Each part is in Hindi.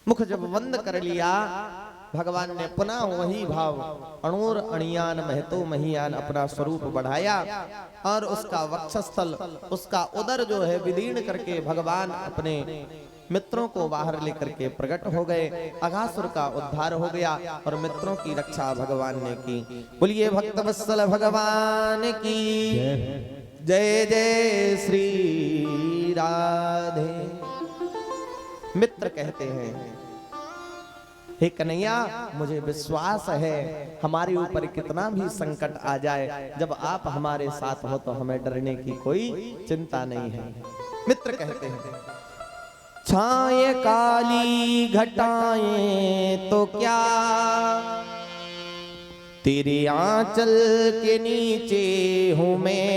मुख जब बंद कर लिया, भगवान ने पुनः वही भाव अणुर अणियान महतो महियान अपना स्वरूप बढ़ाया और उसका वक्षस्थल, उसका उदर जो है विदीर्ण करके भगवान अपने मित्रों को बाहर लेकर के प्रकट हो गए। अघासुर का उद्धार हो गया और मित्रों की रक्षा भगवान ने की। बोलिए भक्त वत्सल भगवान की जय जय श्री राधे। मित्र कहते हैं, हे कन्हैया, मुझे विश्वास है हमारे ऊपर कितना भी संकट आ जाए, जब आप हमारे साथ हो तो हमें डरने की कोई चिंता नहीं है। मित्र कहते हैं, छाए काली घटाएं तो क्या, तेरे आंचल के नीचे हूं मैं,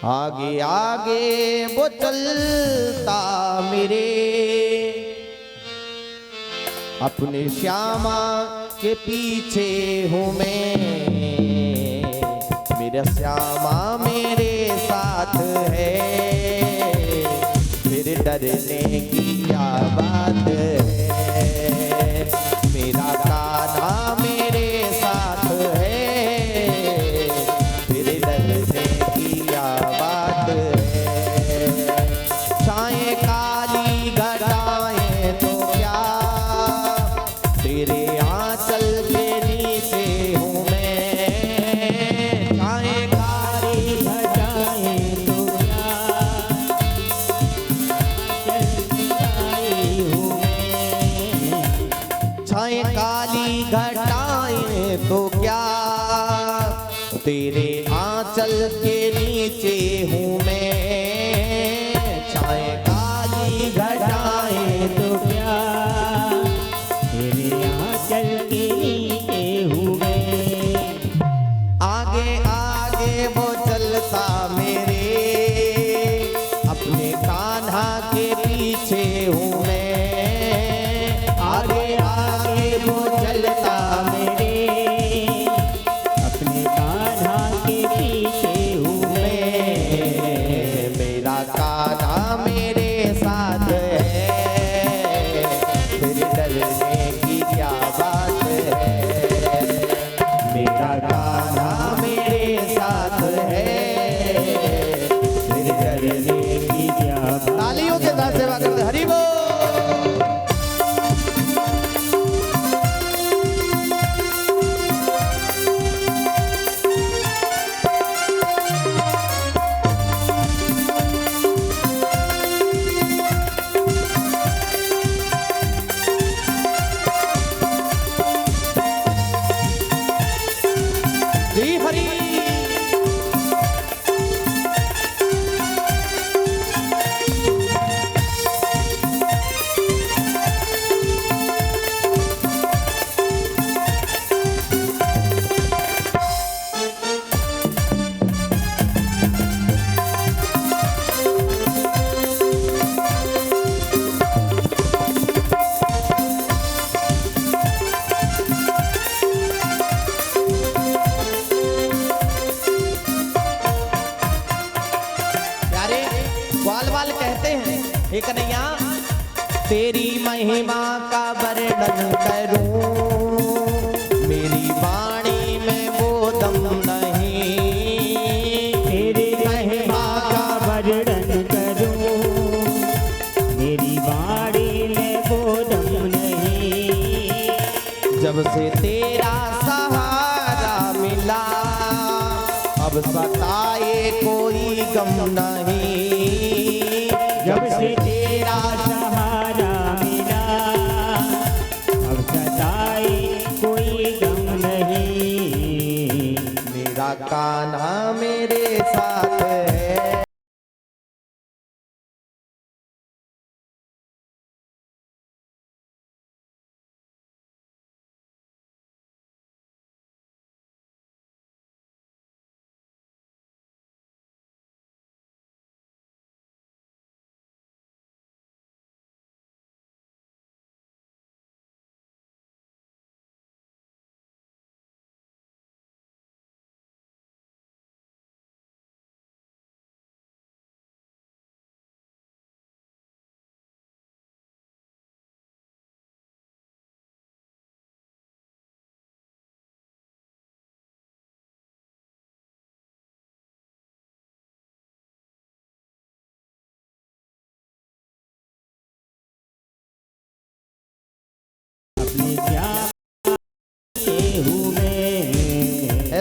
आगे आगे वो चलता मेरे, अपने श्यामा के पीछे हूं मैं, मेरा श्यामा मेरे साथ है, फिर डरने की क्या बात है, मेरा कान्हा मेरे साथ है, फिर डरने की क्या बात है। छाए काली घटाएं तो क्या, तेरे आंचल के नीचे हूँ मैं, छाए काली घटाएं तो क्या, छाए काली घटाएं तो क्या, तेरे आंचल के नीचे हूँ मैं, छाए काली घटाएं तो क्या, तेरे आंचल के नीचे हूँ मैं, आगे आगे वो चलता मेरे, अपने कान्हा के पीछे हूँ मैं, आगे आगे वो चलता मेरे, अपने कान्हा के पीछे हूँ मैं, मेरा कान्हा मेरे साथ है, फिर डरने की क्या बात है, मेरा कान्हा मेरे साथ है, फिर डरने की क्या बात। तालियों के साथ सेवा करते हरि बोल। श्री हरि ग्वालवाल कहते हैं, हे कन्हैया, तेरी महिमा का वर्णन करूं, मेरी वाणी में वो दम नहीं, तेरी महिमा का वर्णन करूं, मेरी वाणी में वो दम नहीं, जब से तेरा सहारा मिला, अब सताए कोई गम नहीं, जब से तेरा सहारा मिला, अब सताए कोई गम नहीं, मेरा कान्हा मेरे साथ है।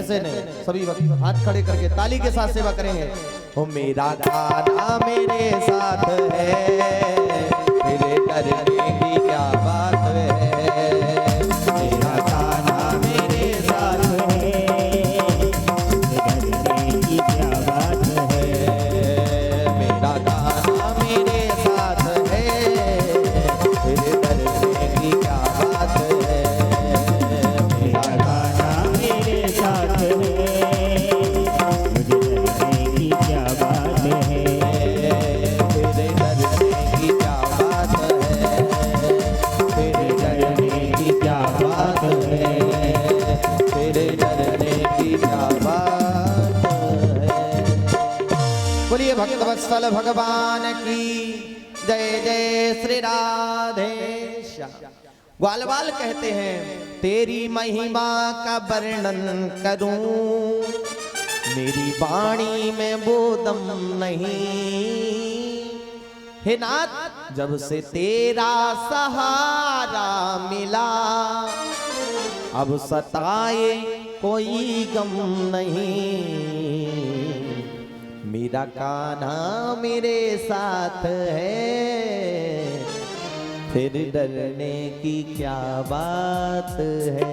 ऐसे नहीं, सभी हाथ खड़े करके ताली के साथ सेवा करेंगे। ओ मेरा गाना मेरे साथ है, मेरे डरने की क्या बात है। मेरा गाना मेरे साथ है, डरने की क्या बात है। मेरा गाना मेरे साथ है, मेरे डरने की क्या बात है। मेरा गाना मेरे साथ है, मुझे डरने की क्या बात है। मेरे डरने की क्या बात है, मेरे डरने की क्या बात है, मेरे डरने की क्या बात है। बोलिए भक्तवत्सल भगवान की जय जय श्री राधे श्याम। ग्वालवाल कहते हैं तेरी महिमा का वर्णन करूं, मेरी वाणी में वो दम नहीं। हे नाथ जब से तेरा सहारा मिला, अब सताए कोई गम नहीं। मेरा कान्हा मेरे साथ है, फिर डरने की क्या बात है।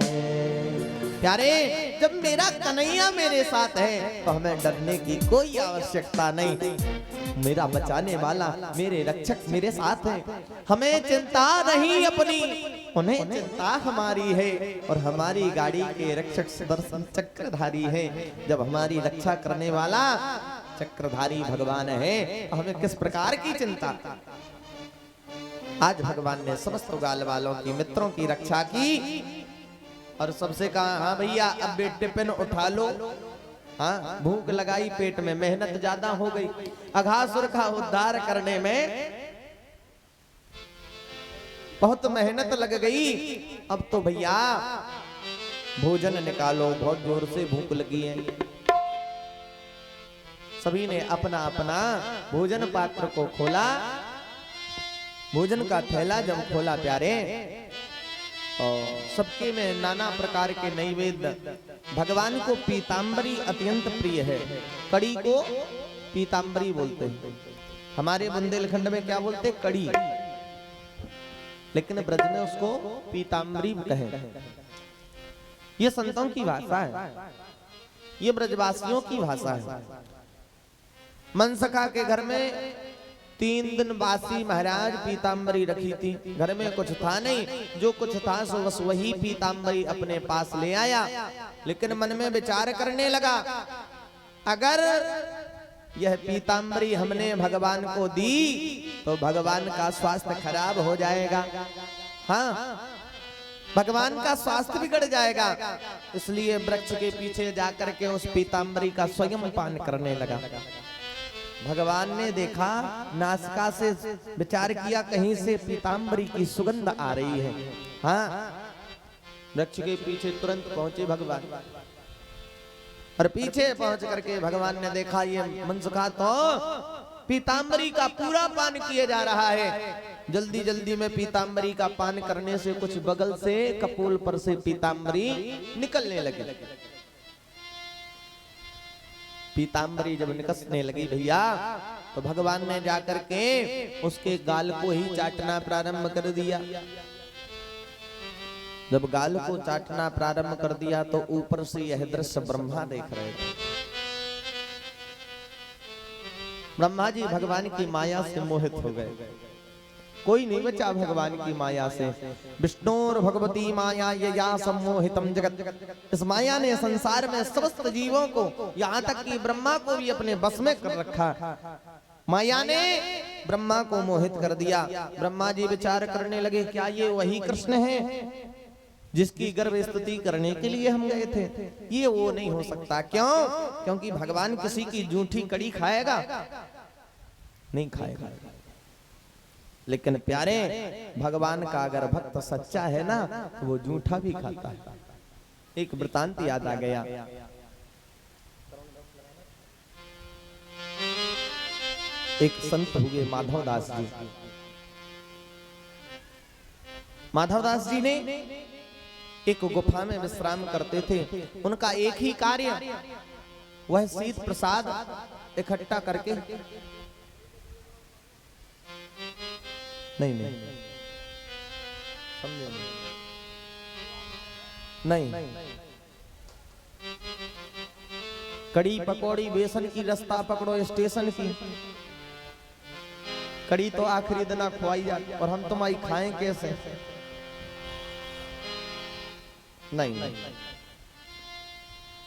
प्यारे जब मेरा कन्हैया मेरे साथ है तो हमें डरने की कोई आवश्यकता नहीं। मेरा बचाने वाला मेरे रक्षक मेरे साथ है, हमें चिंता नहीं अपनी, उन्हें चिंता हमारी है। और हमारी गाड़ी के रक्षक सुदर्शन चक्रधारी है। जब हमारी रक्षा करने वाला चक्रधारी भगवान है तो हमें किस प्रकार की चिंता। आज भगवान ने समस्त गाल वालों की मित्रों की रक्षा की और सबसे कहा हाँ भैया अब बेटे टिफिन उठा लो। हाँ भूख लगाई पेट में, मेहनत ज्यादा हो गई, अघासुर का उद्धार करने में बहुत मेहनत लग गई। अब तो भैया भोजन निकालो, बहुत जोर से भूख लगी है। सभी ने अपना अपना भोजन पात्र को खोला। भोजन का थैला जब खोला प्यारे, और सबके में नाना प्रकार के नैवेद्य। भगवान को पीतांबरी अत्यंत प्रिय है। कड़ी को पीतांबरी बोलते हैं, हमारे बुंदेलखंड में क्या बोलते हैं कड़ी, लेकिन ब्रज में उसको पीतांबरी कहें। ये संतों की भाषा है, ये ब्रजवासियों की भाषा है। मनसखा के घर में 3 दिन बासी महाराज पीतांबरी रखी थी। घर में कुछ था नहीं, जो कुछ था सो बस वही पीतांबरी अपने पास ले आया। लेकिन मन में विचार करने लगा, अगर यह पीतांबरी हमने भगवान को दी तो भगवान का स्वास्थ्य खराब हो जाएगा। हाँ भगवान का स्वास्थ्य बिगड़ जाएगा। इसलिए वृक्ष के पीछे जाकर के उस पीतांबरी का स्वयं पान करने लगा। भगवान ने देखा, नासिका से विचार किया कहीं से पीतांबरी की सुगंध आ रही है। हाँ वृक्ष के पीछे तुरंत पहुंचे भगवान, और पीछे पहुंच करके भगवान ने देखा ये मनसुखा तो पीतांबरी का पूरा पान किए जा रहा है। जल्दी जल्दी में पीतांबरी का पान करने से कुछ बगल से कपोल पर से पीतांबरी निकलने लगी। पीतांबरी जब निकलने लगी भैया, तो भगवान ने जाकर के उसके गाल को ही चाटना प्रारंभ कर दिया। जब गाल को चाटना प्रारंभ कर दिया तो ऊपर से यह दृश्य ब्रह्मा देख रहे थे। ब्रह्मा जी भगवान की माया से मोहित हो गए। कोई नहीं बचा भगवान की माया से। विष्णु और भगवती माया यया सम्मोहितम जगत। इस माया ने संसार में समस्त जीवों को, यहाँ तक कि ब्रह्मा को भी अपने बस में कर रखा। माया ने ब्रह्मा को मोहित कर दिया। ब्रह्मा जी विचार करने लगे, क्या ये वही कृष्ण है जिसकी गर्भ स्तुति करने के लिए हम गए थे? ये वो नहीं हो सकता। क्यों? क्योंकि भगवान किसी की जूठी कड़ी खाएगा नहीं खाएगा। लेकिन प्यारे भगवान का अगर भक्त सच्चा है ना तो वो जूठा भी खाता है। एक वृतांत याद आ गया। एक संत हुए माधवदास जी। माधवदास जी ने एक गुफा में विश्राम करते थे। उनका एक ही कार्य, वह शीत प्रसाद इकट्ठा करके, नहीं समझे नहीं, कड़ी पकौड़ी बेसन की रास्ता पकड़ो स्टेशन की, कड़ी तो आखिरी दिन खुआई जाती और हम तुम्हारी खाएं कैसे? नहीं।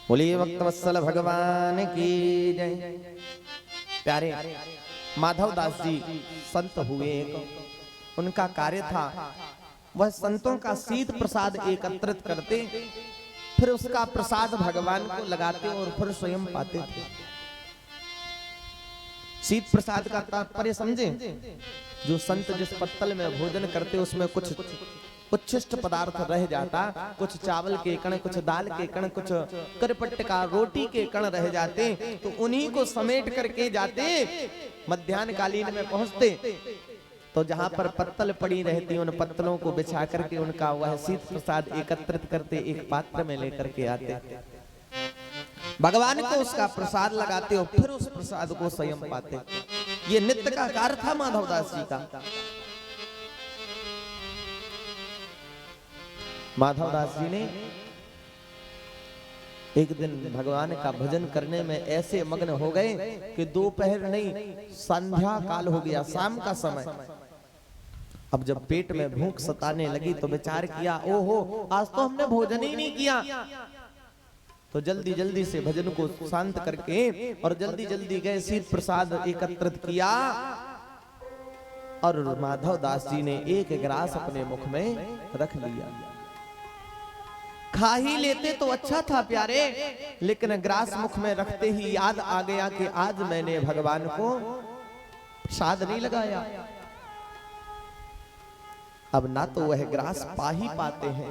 बोलिए भक्तवत्सल भगवान की जय। प्यारे माधव दास जी संत हुए, उनका कार्य था वह संतों का शीत प्रसाद एकत्रित करते, फिर उसका प्रसाद भगवान को लगाते और फिर स्वयं पाते थे। शीत प्रसाद का तात्पर्य समझे? जो संत जिस पत्तल में भोजन करते उसमें कुछ उच्छिष्ट पदार्थ रह जाता, कुछ चावल के कण, कुछ दाल के कण, कुछ करपट का रोटी के कण रह जाते, तो उन्हीं को समेट करके जाते, मध्याह्न कालीन में पहुंचते, तो जहां पर पत्तल पड़ी रहती उन पत्तलों को बिछा करके उनका वह शीत प्रसाद एकत्रित करते, एक पात्र में लेकर के आते, भगवान को उसका प्रसाद लगाते और फिर उस प्रसाद को स्वयं पाते। ये नित्य का कार्य था माधवदास जी का। माधवदास जी ने एक दिन भगवान का भजन करने में ऐसे मग्न हो गए कि दोपहर नहीं, संध्या काल हो गया, शाम का समय। अब जब पेट में भूख सताने लगी तो विचार किया, ओहो आज तो हमने भोजन ही नहीं किया, तो जल्दी जल्दी से भजन को शांत करके और जल्दी जल्दी गए, शीत प्रसाद एकत्रित किया और माधवदास जी ने एक गिलास अपने मुख में रख लिया। खा ही लेते तो अच्छा था प्यारे, लेकिन ग्रास मुख में रखते ही याद आ गया कि आज मैंने भगवान को प्रसाद नहीं लगाया। अब ना तो वह ग्रास पा ही पाते हैं,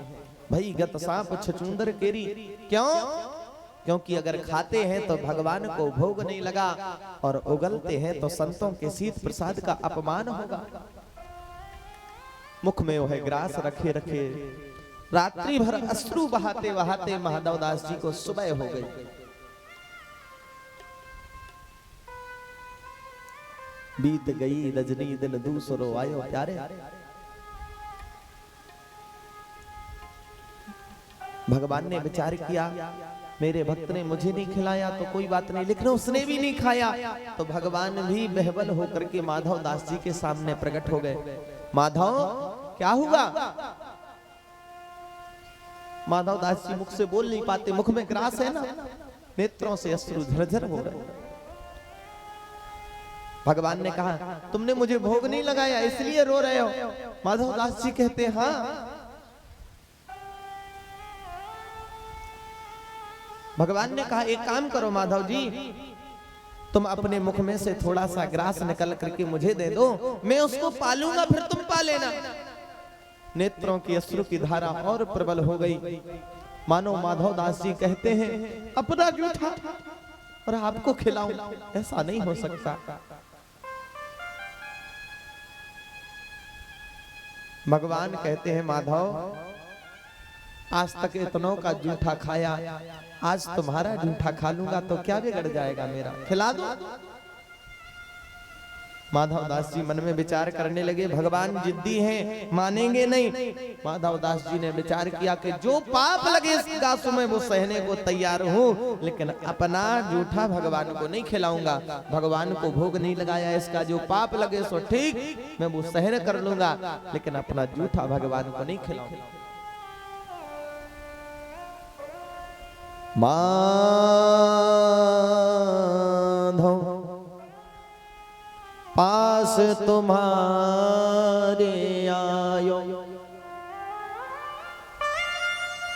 भाई गत सांप छचुंदर केरी, क्यों? क्योंकि अगर खाते हैं तो भगवान को भोग नहीं लगा और उगलते हैं तो संतों के शीत प्रसाद का अपमान होगा। मुख में वह ग्रास रखे रखे रात्रि भर अश्रु बहाते बहाते माधवदास जी को सुबह हो गई। बीत गई रजनी दिन दूसरो आयो प्यारे। भगवान ने विचार किया, मेरे भक्त ने मुझे नहीं खिलाया तो कोई बात नहीं, लेकिन उसने भी नहीं खाया, तो भगवान भी बेहबल होकर के माधवदास जी के सामने प्रकट हो गए। माधव क्या हुआ? माधवदास जी मुख से बोल नहीं पाते, मुख में ग्रास है ना, नेत्रों से अश्रु झरझर हो गए। भगवान ने कहा, तुमने मुझे भोग नहीं लगाया इसलिए रो रहे हो? माधवदास जी कहते, हाँ। भगवान ने कहा, एक काम करो माधव जी, तुम अपने मुख में से थोड़ा सा ग्रास निकल करके मुझे दे दो, मैं उसको पालूंगा, फिर तुम पा लेना। नेत्रों की अश्रु की धारा और प्रबल हो गई, मानो माधवदास जी कहते हैं, अपना जूठा और आपको खिलाऊं, ऐसा नहीं हो सकता। भगवान कहते हैं, माधव आज तक इतनों का जूठा खाया, आज तुम्हारा जूठा खा लूंगा तो क्या बिगड़ जाएगा मेरा, खिला दो। माधवदास जी मन में विचार करने लगे, भगवान जिद्दी हैं, मानेंगे नहीं। माधवदास जी ने विचार किया कि जो पाप लगे इस गासु में वो सहने को तैयार हूँ, लेकिन अपना जूठा भगवान को नहीं खिलाऊंगा। भगवान को भोग नहीं लगाया, इसका जो पाप लगे सो ठीक, मैं वो सहन कर लूंगा, लेकिन अपना जूठा भगवान को नहीं खिलाऊंगा। माधव पास तुम्हारे आयो,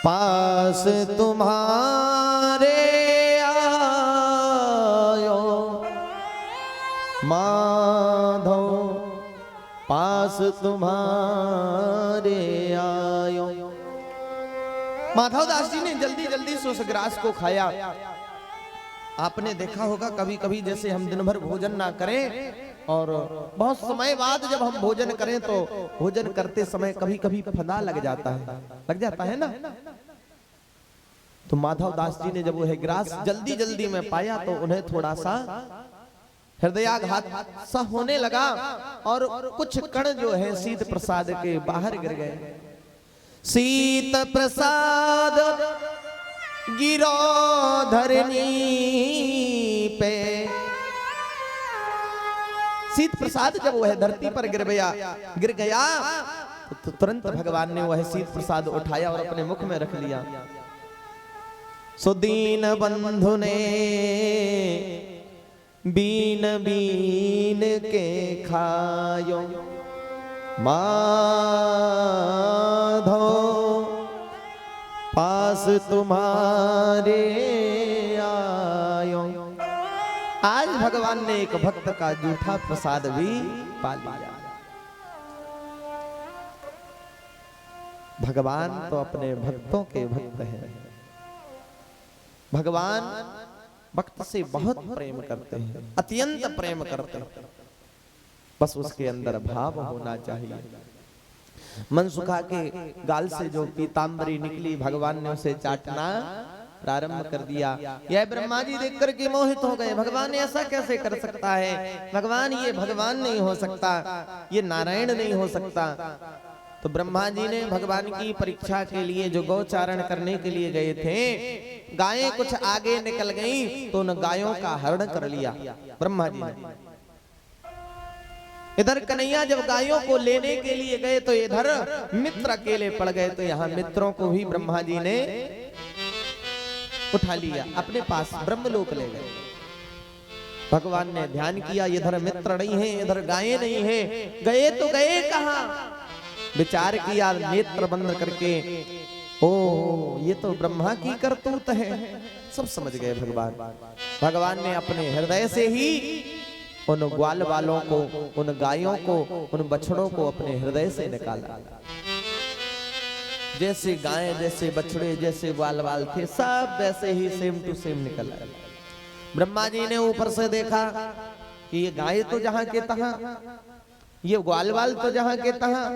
पास तुम्हारे आयो, माधव पास तुम्हारे आयो। माधवदास जी ने जल्दी जल्दी से उस ग्रास को खाया। आपने देखा होगा कभी कभी जैसे हम दिन भर भोजन ना करें और बहुत समय बाद जब हम भोजन करें तो भोजन करते समय कभी कभी फंदा लग जाता है ना। तो माधव दास जी ने जब वो है ग्रास जल्दी जल्दी में पाया तो उन्हें थोड़ा सा हृदयाघात सा होने लगा और कुछ कण जो है शीत प्रसाद के बाहर गिर गए। शीत प्रसाद गिरो धरनी पे, शीत प्रसाद जब वह धरती पर गिर गया तो तुरंत भगवान ने वह शीत प्रसाद उठाया और अपने मुख में रख लिया। सुदीन बंधु ने बीन बीन के खायो, माधो पास तुम्हारे आयो। आज भगवान ने एक भक्त का जूठा प्रसाद भी पा लिया। भगवान तो अपने भक्तों के भक्त हैं। भगवान भक्त से बहुत प्रेम करते हैं, अत्यंत प्रेम करते हैं, बस उसके अंदर भाव होना चाहिए। मनसुखा के गाल से जो पीतांबरी निकली भगवान ने उसे चाटना प्रारंभ कर दिया। यह ब्रह्मा जी देख करके मोहित हो गए। भगवान ऐसा कैसे कर सकता है, भगवान ये भगवान नहीं हो सकता, ये नारायण नहीं हो सकता। तो ब्रह्मा जी ने भगवान की परीक्षा के लिए जो गौचारण करने के लिए गए थे, गायें कुछ आगे निकल गईं तो उन गायों का हरण कर लिया ब्रह्मा जी ने। इधर कन्हैया जब गायों को लेने के लिए गए तो इधर मित्र अकेले पड़ गए, तो यहाँ मित्रों को भी ब्रह्मा जी ने उठा लिया अपने पास, ब्रह्मलोक ले गए। भगवान ने ध्यान किया इधर मित्र नहीं है, इधर गायें नहीं है, गए तो गए कहां। विचार किया नेत्र बंद करके, ओ ये तो ब्रह्मा की करतूत है। सब समझ गए भगवान। भगवान ने अपने हृदय से ही उन ग्वाल वालों को, उन गायों को, उन बछड़ों को अपने हृदय से निकाला। जैसे गायें, जैसे बछड़े, जैसे ग्वाल वाल थे, सब वैसे ही सेम टू सेम निकल आए। ब्रह्मा जी ने ऊपर से देखा कि ये गाय तो जहां के तहां, ये ग्वाल वाल तो जहां के तहां।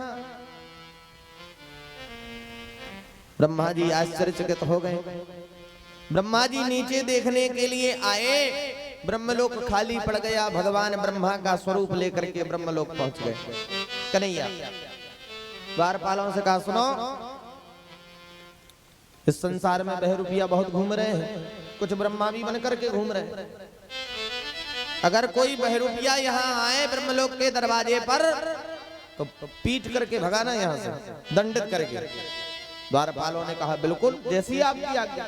ब्रह्मा जी आश्चर्यचकित हो गए। ब्रह्मा जी नीचे देखने के लिए आए, ब्रह्मलोक खाली पड़ गया। भगवान ब्रह्मा का स्वरूप लेकर के ब्रह्मलोक पहुंच गए। कन्हैया द्वारपालों से कहा, सुनो, इस संसार में बहरूपिया बहुत घूम रहे हैं, कुछ ब्रह्मा भी बन करके घूम रहे हैं। अगर कोई बहरूपिया यहाँ आए ब्रह्मलोक के दरवाजे पर तो पीट करके भगाना, यहाँ से दंडित करके। द्वारपालों ने कहा बिल्कुल, जैसी आपकी आज्ञा।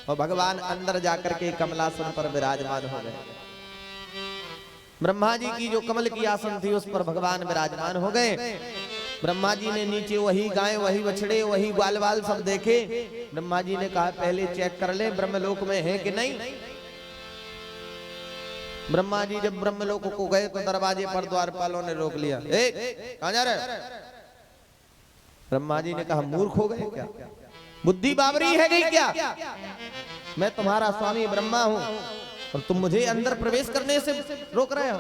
और भगवान अंदर जाकर के कमलासन पर विराजमान हो गए। ब्रह्मा जी की जो कमल की आसन थी उस पर भगवान विराजमान हो गए। ब्रह्मा जी ने नीचे वही गाय, वही बछड़े, वही ग्वाल वाल सब देखे। ब्रह्मा जी ने कहा पहले चेक कर ले ब्रह्मलोक में है कि नहीं। ब्रह्मा जी जब ब्रह्मलोक को गए तो दरवाजे पर द्वारपालों ने रोक लिया। कहां जा रहे? ब्रह्मा जी ने कहा मूर्ख हो गए क्या, बुद्धि बावरी है गई क्या? मैं तुम्हारा स्वामी ब्रह्मा हूं और तुम मुझे अंदर प्रवेश करने से रोक रहे हो।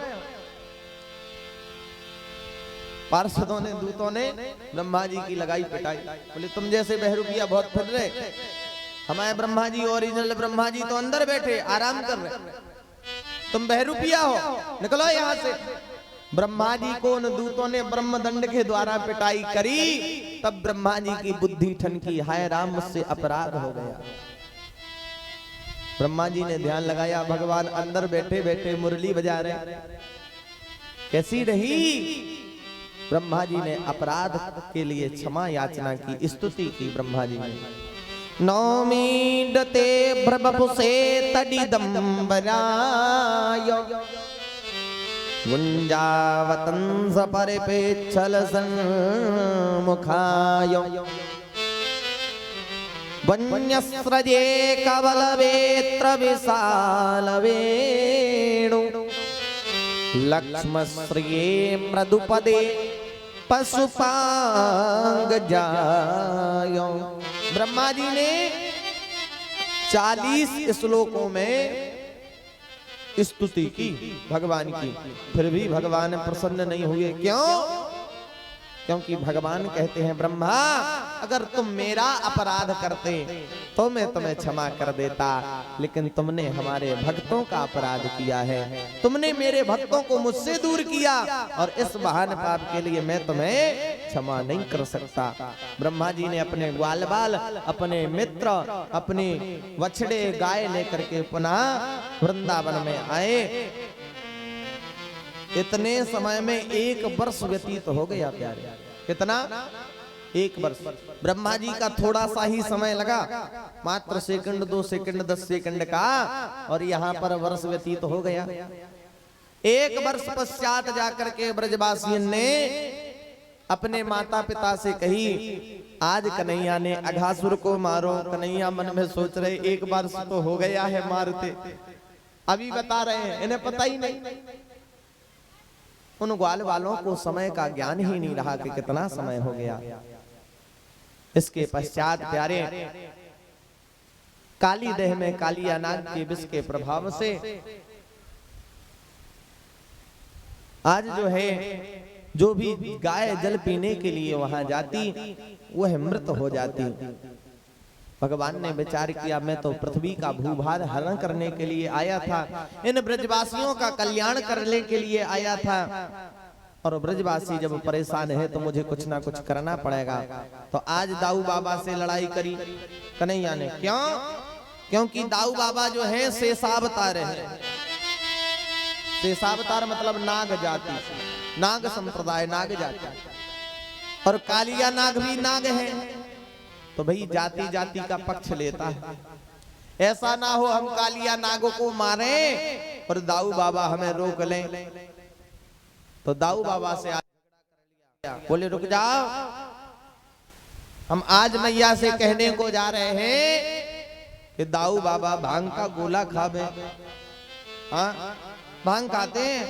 पार्षदों ने, दूतों ने ब्रह्मा जी की लगाई पिटाई। बोले तुम जैसे बहरूपिया बहुत फिर रहे, हमारे ब्रह्मा जी ओरिजिनल ब्रह्मा जी तो अंदर बैठे आराम कर रहे, तुम बहरूपिया हो, निकलो यहां से। ब्रह्मा जी को उन दूतों ने ब्रह्मदंड के द्वारा पिटाई करी। तब ब्रह्मा जी की बुद्धि ठनकी, हाय राम मुझसे अपराध हो गया। ब्रह्मा जी ने ध्यान लगाया, भगवान अंदर बैठे बैठे मुरली बजा रहे, कैसी रही। ब्रह्मा जी ने अपराध के लिए क्षमा याचना की, स्तुति की ब्रह्मा जी ने। नौमीडते भ्रभुसे तडिदंबराय गुंजावतंस परिपेच्छल सन्मुखाय वन्यस्रजे कवलवेत्र विशाल वेणु लक्ष्मश्रिये मृदुपदे पशुपांग जायो। ब्रह्मा जी ने 40 श्लोकों में स्तुति की भगवान की, फिर भी भगवान प्रसन्न नहीं हुए। क्यों? क्योंकि भगवान कहते हैं ब्रह्मा अगर तुम मेरा अपराध करते तो मैं तुम्हें क्षमा कर देता, लेकिन तुमने हमारे भक्तों का अपराध किया है, तुमने मेरे भक्तों को मुझसे दूर किया और इस महान पाप के लिए मैं तुम्हें क्षमा नहीं कर सकता। ब्रह्मा जी ने अपने ग्वाल बाल, अपने मित्र, अपने वछड़े गाय लेकर के पुनः वृंदावन में आए। इतने समय में 1 वर्ष व्यतीत हो गया प्यारे। कितना? 1 वर्ष। ब्रह्मा जी का थोड़ा सा ही समय लगा, मात्र सेकंड, 2 सेकंड, 10 सेकंड का, और यहाँ पर वर्ष व्यतीत हो गया। 1 वर्ष पश्चात जाकर के ब्रजवासियों ने अपने माता पिता से कही आज कन्हैया ने अघासुर को मारो। कन्हैया मन में सोच रहे 1 वर्ष तो हो गया है मारते, अभी बता रहे हैं, इन्हें पता ही नहीं। उन ग्वाल वालों को समय का ज्ञान ही नहीं रहा कि कितना समय हो गया। इसके पश्चात प्यारे काली देह में कालिया नाग के विष के प्रभाव से आज जो है जो भी गाय जल पीने के लिए वहां जाती वह मृत हो जाती। भगवान ने विचार किया मैं तो पृथ्वी का भूभार हरण करने के लिए आया था, इन ब्रजवासियों का कल्याण करने के लिए आया था, और ब्रजवासी जब परेशान है तो मुझे कुछ ना कुछ करना पड़ेगा। तो आज दाऊ बाबा से लड़ाई करी कन्हैया ने। क्यों? क्योंकि दाऊ बाबा जो है शेषावतार है। शेषावतार मतलब नाग जाति, नाग संप्रदाय, नाग जाति, और कालिया नाग भी नाग है। तो भाई जाति जाति का पक्ष लेता है। ऐसा ना हो हम कालिया नागों को मारें और दाऊ बाबा हमें रोक लें। तो दाऊ बाबा से बोले रुक जाओ, हम आज मैया से कहने को जा रहे हैं कि दाऊ बाबा भांग का गोला खावे। हाँ, भांग खाते हैं।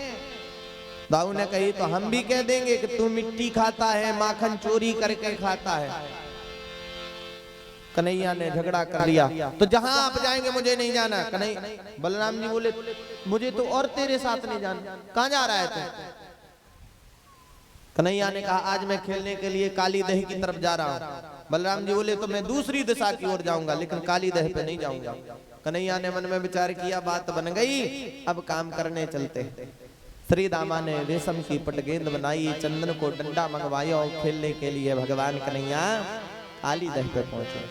दाऊ ने कही तो हम भी कह देंगे कि तू मिट्टी खाता है, माखन चोरी करके खाता है। कन्हैया ने झगड़ा कर लिया। तो जहां आप जाएंगे मुझे नहीं जाना। कन्हैया बलराम जी बोले मुझे तो और तेरे साथ नहीं जाना। कहां जा रहा है तू? कन्हैया ने कहा आज मैं खेलने के लिए काली दह की तरफ जा रहा हूं। बलराम जी बोले तो मैं दूसरी दिशा की ओर जाऊंगा, लेकिन काली दह पे नहीं जाऊंगा। कन्हैया ने मन में विचार किया, बात बन गई, अब काम करने चलते। श्री दामा ने रेशम की पटगेंद बनाई, चंदन को डंडा मंगवाया और खेलने के लिए भगवान कन्हैया काली दह पे पहुंचे।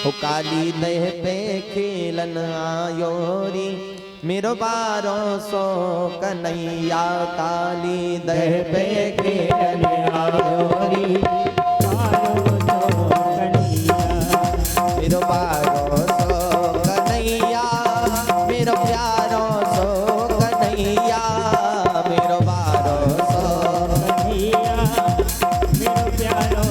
वो काली दह पे खेलन आयोरी मेरो 1200 कन्हैया, काली दह पे खेलन आयोरी मेरो 1200 कन्हैया, मेरो प्यारो सो कन्हैया, मेरो 1200 कन्हैया, मेरो प्यारो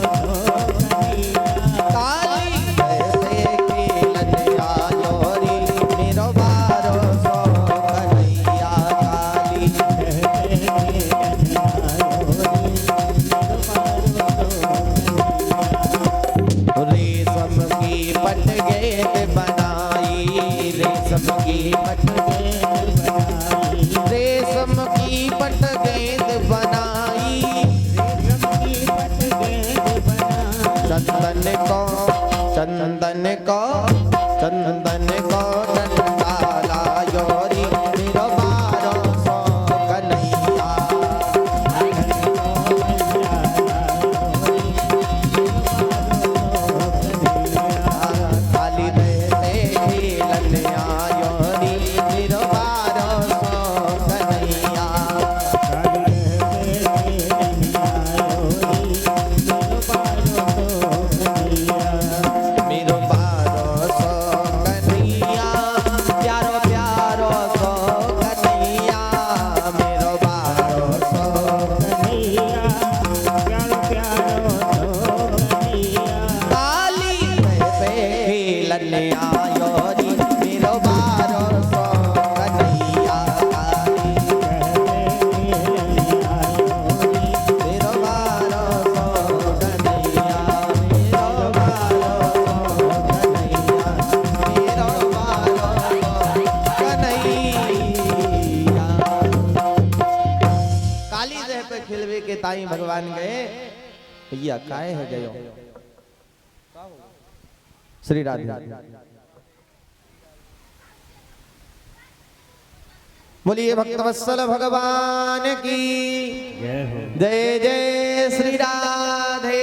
चंदन को डंडा लायोरी मेरो 1200 कन्हैया, काली दह पे खेलन आयोरी मेरो 1200 कन्हैया, मेरो 1200 भैया काय है गयो श्री राधे। बोलिए भक्तवत्सल भगवान की जय जय श्री राधे।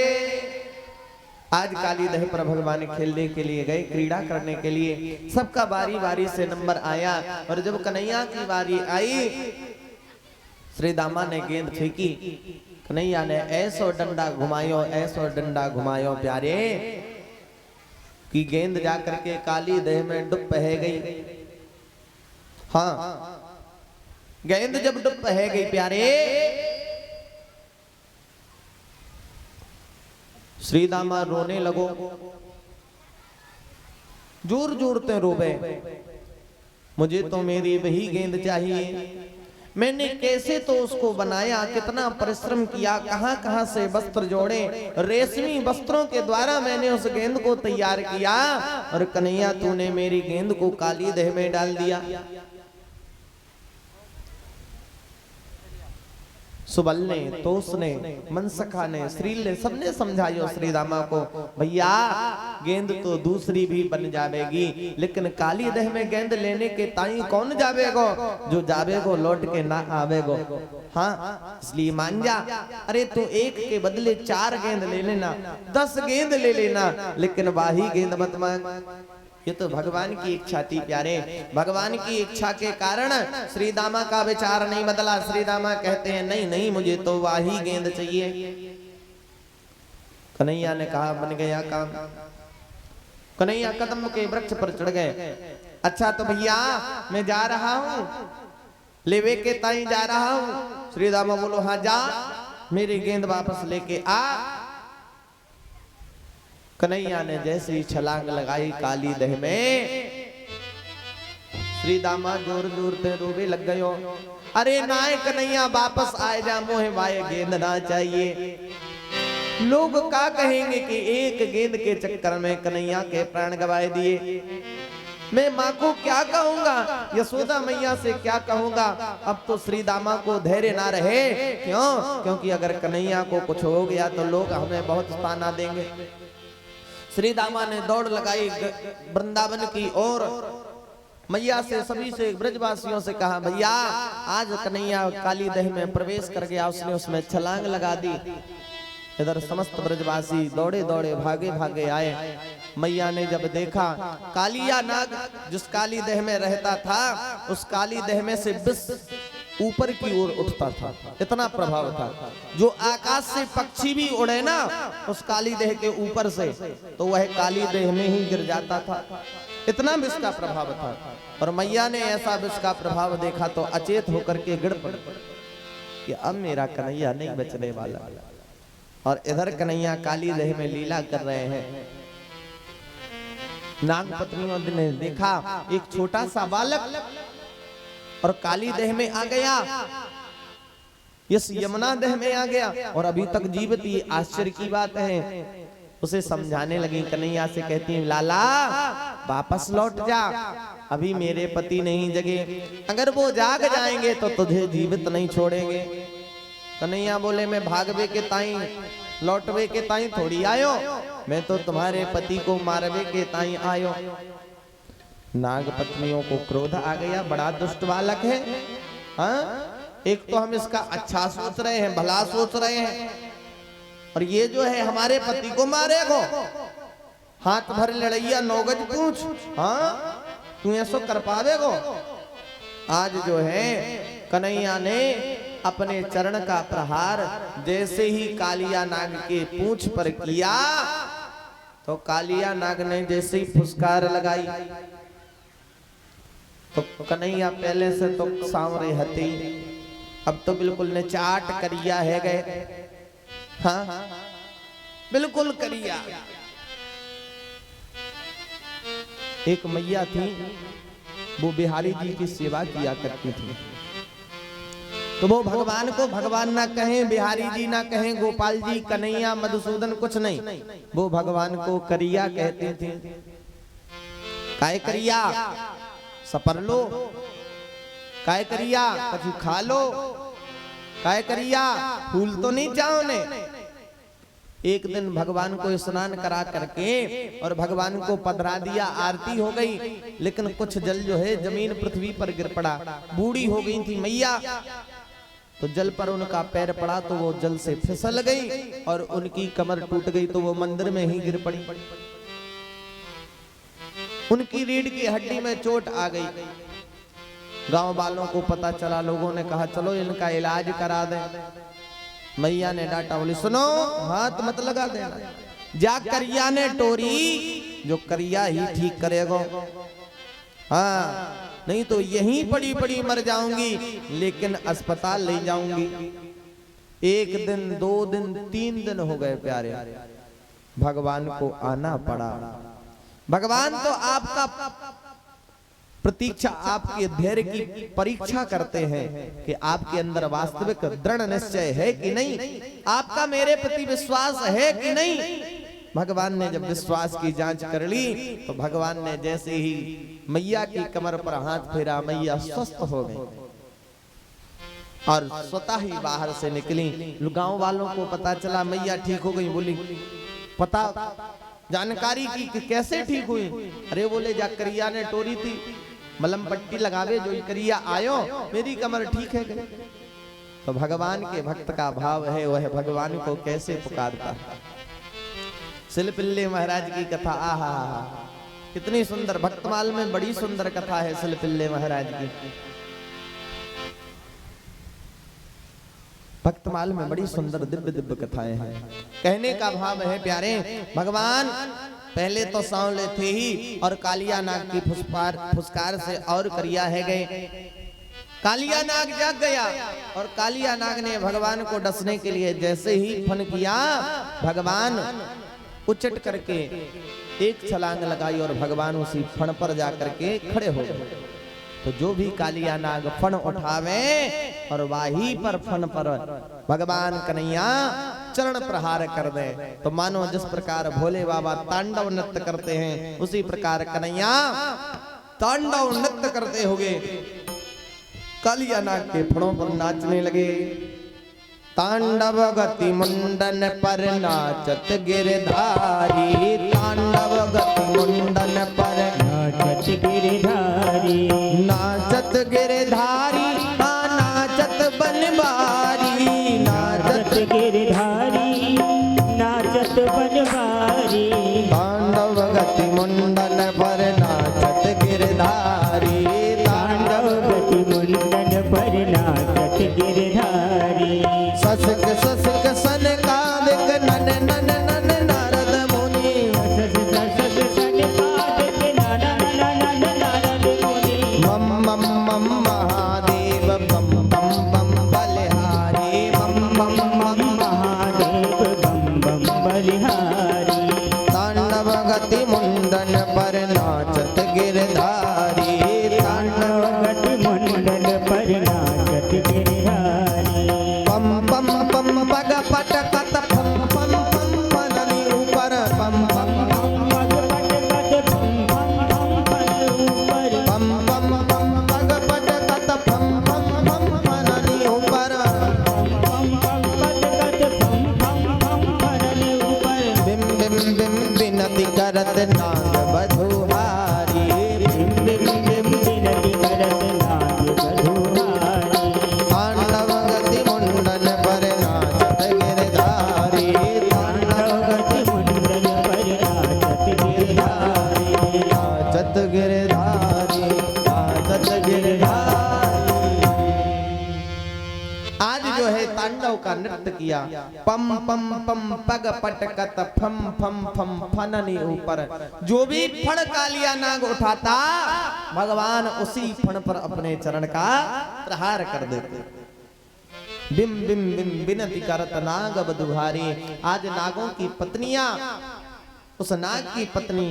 आज काली दह पर भगवान खेलने के लिए गए, क्रीड़ा करने के लिए। सबका बारी बारी से नंबर आया और जब कन्हैया की बारी आई, श्री दामा ने गेंद फेंकी, कन्हैया ने ऐसो डंडा घुमायो, ऐसो डंडा घुमायो प्यारे कि गेंद जाकर के काली दह में डुब बह गई। हाँ, गेंद जब डुब बह गई प्यारे, श्री दामा रोने लगो, जोर जोर ते रोवे, मुझे तो मेरी वही गेंद चाहिए। मैंने कैसे तो उसको बनाया, कितना परिश्रम किया, कहां कहां से वस्त्र जोड़े, रेशमी वस्त्रों के द्वारा मैंने उस गेंद को तैयार किया, और कन्हैया तूने मेरी गेंद को काली दह में डाल दिया। सुबल ने, तोस ने, मनसखा ने, श्रील ने, सबने समझायो श्री दामा को, भैया गेंद तो दूसरी भी बन जावेगी, लेकिन काली दह में गेंद लेने के ताई कौन जावेगो, जो जावेगो लौट के ना आवेगो। हाँ, इसलिए मान जा। अरे तू एक के बदले 4 गेंद ले लेना, 10 गेंद ले लेना, लेकिन वाही गेंद मत मांग। ये तो भगवान की इच्छा थी प्यारे। भगवान की इच्छा के कारण श्री दामा का विचार नहीं बदला। श्री दामा कहते हैं नहीं नहीं, मुझे तो वाही गेंद चाहिए। कन्हैया ने कहा बन गया काम। कन्हैया कदम के वृक्ष पर चढ़ गए। अच्छा तो भैया मैं जा रहा हूं, लेवे के ताई जा रहा हूं। श्री दामा बोलो हाँ जा, मेरी गेंद वापस लेके आ। कन्हैया ने जैसे ही छलांग लगाई काली दह में, श्री दामा जोर जोर से रोवे लग गयो। अरे नाय कन्हैया वापस आए जा, मोहे वाये गेंद ना चाहिए। लोग क्या कहेंगे कि एक गेंद के चक्कर में कन्हैया के प्राण गवाए दिए। मैं माँ को क्या कहूंगा, यशोदा मैया से क्या कहूंगा। अब तो श्री दामा को धैर्य ना रहे। क्यों? क्योंकि अगर कन्हैया को कुछ हो गया तो लोग हमें बहुत ताना देंगे। श्री दामा ने दौड़ लगाई वृंदावन की ओर। मैया से, सभी से, ब्रजवासियों से कहा भैया आज कन्हैया काली दह में प्रवेश कर गया, उसने उसमें छलांग लगा दी। इधर समस्त ब्रजवासी दौड़े दौड़े भागे भागे आए। मैया ने जब देखा, कालिया नाग जिस काली दह में रहता था, उस काली दह में से विष ऊपर की ओर उठता था, इतना प्रभाव था। जो आकाश से पक्षी भी उड़े ना उस काली देह के ऊपर से, तो वह काली देह में ही गिर जाता था, इतना विष का प्रभाव था। और मैया ने ऐसा विष का प्रभाव देखा तो अचेत होकर के गिर पड़ी कि अब मेरा कन्हैया नहीं बचने वाला। और इधर कन्हैया काली देह में लीला कर रहे हैं। नाग पत्नियों ने देखा एक छोटा सा बालक और काली देह में आ गया, इस यमुना देह में आ गया और अभी तक जीवित। ये आश्चर्य की बात है। उसे समझाने लगी, कन्हैया से कहती है लाला वापस लौट जा, अभी मेरे पति नहीं जगे, अगर वो जाग जाएंगे तो तुझे जीवित नहीं छोड़ेंगे। कन्हैया बोले मैं भागवे के ताई लौटवे के ताई थोड़ी आयो, मैं तो तुम्हारे पति को मारवे के ताई आयो। नाग पत्नियों को क्रोध आ गया, बड़ा दुष्ट बालक है। हाँ, एक तो हम इसका अच्छा सोच रहे हैं, भला सोच रहे हैं, और ये जो है हमारे पति को मारेगो। हाथ भर लड़ैया 9 गज पूछ, हाँ तू ऐसा कर पावेगो। आज जो है कन्हैया ने अपने चरण का प्रहार जैसे ही कालिया नाग के पूंछ पर किया, तो कालिया नाग ने जैसे ही फुसकार लगाई, तो कन्हैया पहले से तो सांवरे हती, अब तो बिल्कुल ने चाट करिया है गए। हाँ बिल्कुल करिया। एक मैया थी, वो बिहारी जी की सेवा किया करती थी। तो वो भगवान को भगवान ना कहें, बिहारी जी ना कहें, गोपाल जी, कन्हैया, मधुसूदन कुछ नहीं, वो भगवान को करिया कहते थे। काय करिया? सपर लो। काय करिया? कछु खा लो। काय करिया? फूल तो नहीं चाहो ने। एक दिन भगवान को स्नान करा करके और भगवान को पधरा दिया, आरती हो गई, लेकिन कुछ जल जो है जमीन पृथ्वी पर गिर पड़ा। बूढ़ी हो गई थी मैया, तो जल पर उनका पैर पड़ा तो वो जल से फिसल गई और उनकी कमर टूट गई, तो वो मंदिर में ही गिर पड़ी। उनकी रीढ़ की हड्डी में चोट आ गई। गांव वालों को पता चला, लोगों ने कहा चलो इनका इलाज करा दें। मैया ने डांटा, बोली सुनो हाथ मत लगा देना, जा करिया ने टोरी, जो करिया ही ठीक करेगा, हाँ नहीं तो यहीं पड़ी पड़ी मर जाऊंगी, लेकिन अस्पताल ले जाऊंगी। एक दिन, 2 दिन, 3 दिन हो गए प्यारे, भगवान को आना पड़ा। भगवान तो आपका प्रतीक्षा, आपके धैर्य की परीक्षा करते हैं कि आपके अंदर वास्तविक दृढ़ निश्चय है कि नहीं, आपका मेरे प्रति विश्वास है कि नहीं। भगवान ने जब विश्वास की जांच कर ली तो भगवान ने जैसे ही मैया की कमर पर हाथ फेरा, मैया स्वस्थ हो गई और स्वतः ही बाहर से निकली। गांव वालों को पता चला मैया ठीक हो गई। बोली पता जानकारी की कि कैसे ठीक हुई? अरे बोले जा करिया ने टोरी थी, मलम पट्टी लगावे जो करिया आयो, मेरी कमर ठीक है। तो भगवान के भक्त का भाव है, वह भगवान को कैसे पुकारता है। सिलपिल्ले महाराज की कथा, आहा कितनी सुंदर, भक्तमाल में बड़ी सुंदर कथा है सिलपिल्ले महाराज की। भक्तमाल में बड़ी सुंदर दिव्य दिव्य कथाएं हैं। कहने का भाव है प्यारे, भगवान पहले तो सांवले थे ही और कालिया नाग की फुसकार से और करिया है गए। कालिया नाग जाग गया और कालिया नाग ने भगवान को डसने के लिए जैसे ही फन किया, भगवान उचट करके एक छलांग लगाई और भगवान उसी फन पर जाकर के खड़े हो गए। तो जो भी कालिया नाग फन उठावे और वाही पर फन पर भगवान कन्हैया चरण प्रहार कर दे, तो मानो जिस प्रकार भोले बाबा तांडव नृत्य करते हैं, उसी प्रकार कन्हैया तांडव नृत्य करते हुए कालिया नाग के फणों पर नाचने लगे। तांडव गति मुंडन पर नाचत गिरधारी, तांडव गति मुंडन पर नाचत गिरधारी, नाचत गिरधारी नाचत बनवारी, नाचत गिरधारी नाचत बनवारी। तांडव गति मुंडन पर नाचत गिरधारी, तांडव गति मुंडन पर नाचत गिरधारी। ससक ससक सनकादिक नन नन नन नारद मुनि, ससक सनकादिक नन नन नन नारद मुनि। मम मम मम महादेव बम बम बम बलिहारी, मम मम मम महादेव बम बम बलिहारी। तांडव गति मुंडन पर नाचत गिरधारी, तांडव गति मुंडन पर नाचत गिरधारी। पम पम पम पग पट कत पम पम पम पननी ऊपर, पम पम पम पग पट कत पम पम पम पन ऊपर, पम पम पम पग पट कत पम पम पम पननी ऊपर, पम पम पम पग कत पम पम पम पननी ऊपर। बिम बिम बिम बिनती करत नाग बधुहारी, बिम बिम बिम बिनती करत नाग बधुहारी। तांडव गति मुंडन पर नाचत गिरधारी, तांडव गति मुंडन पर नाचत गिरधारी, नाचत गिरधारी नाचत गिरधारी। आज जो है तांडव का नृत्य किया, पम पम पम पग पटकत फम फम फम फननी ऊपर। जो भी फण कालिया नाग उठाता, भगवान उसी फण पर अपने चरण का प्रहार कर देते। बिम बिम बिम बिनती करत नाग बधुहारी। आज नागों की पत्नियां, उस नाग की पत्नी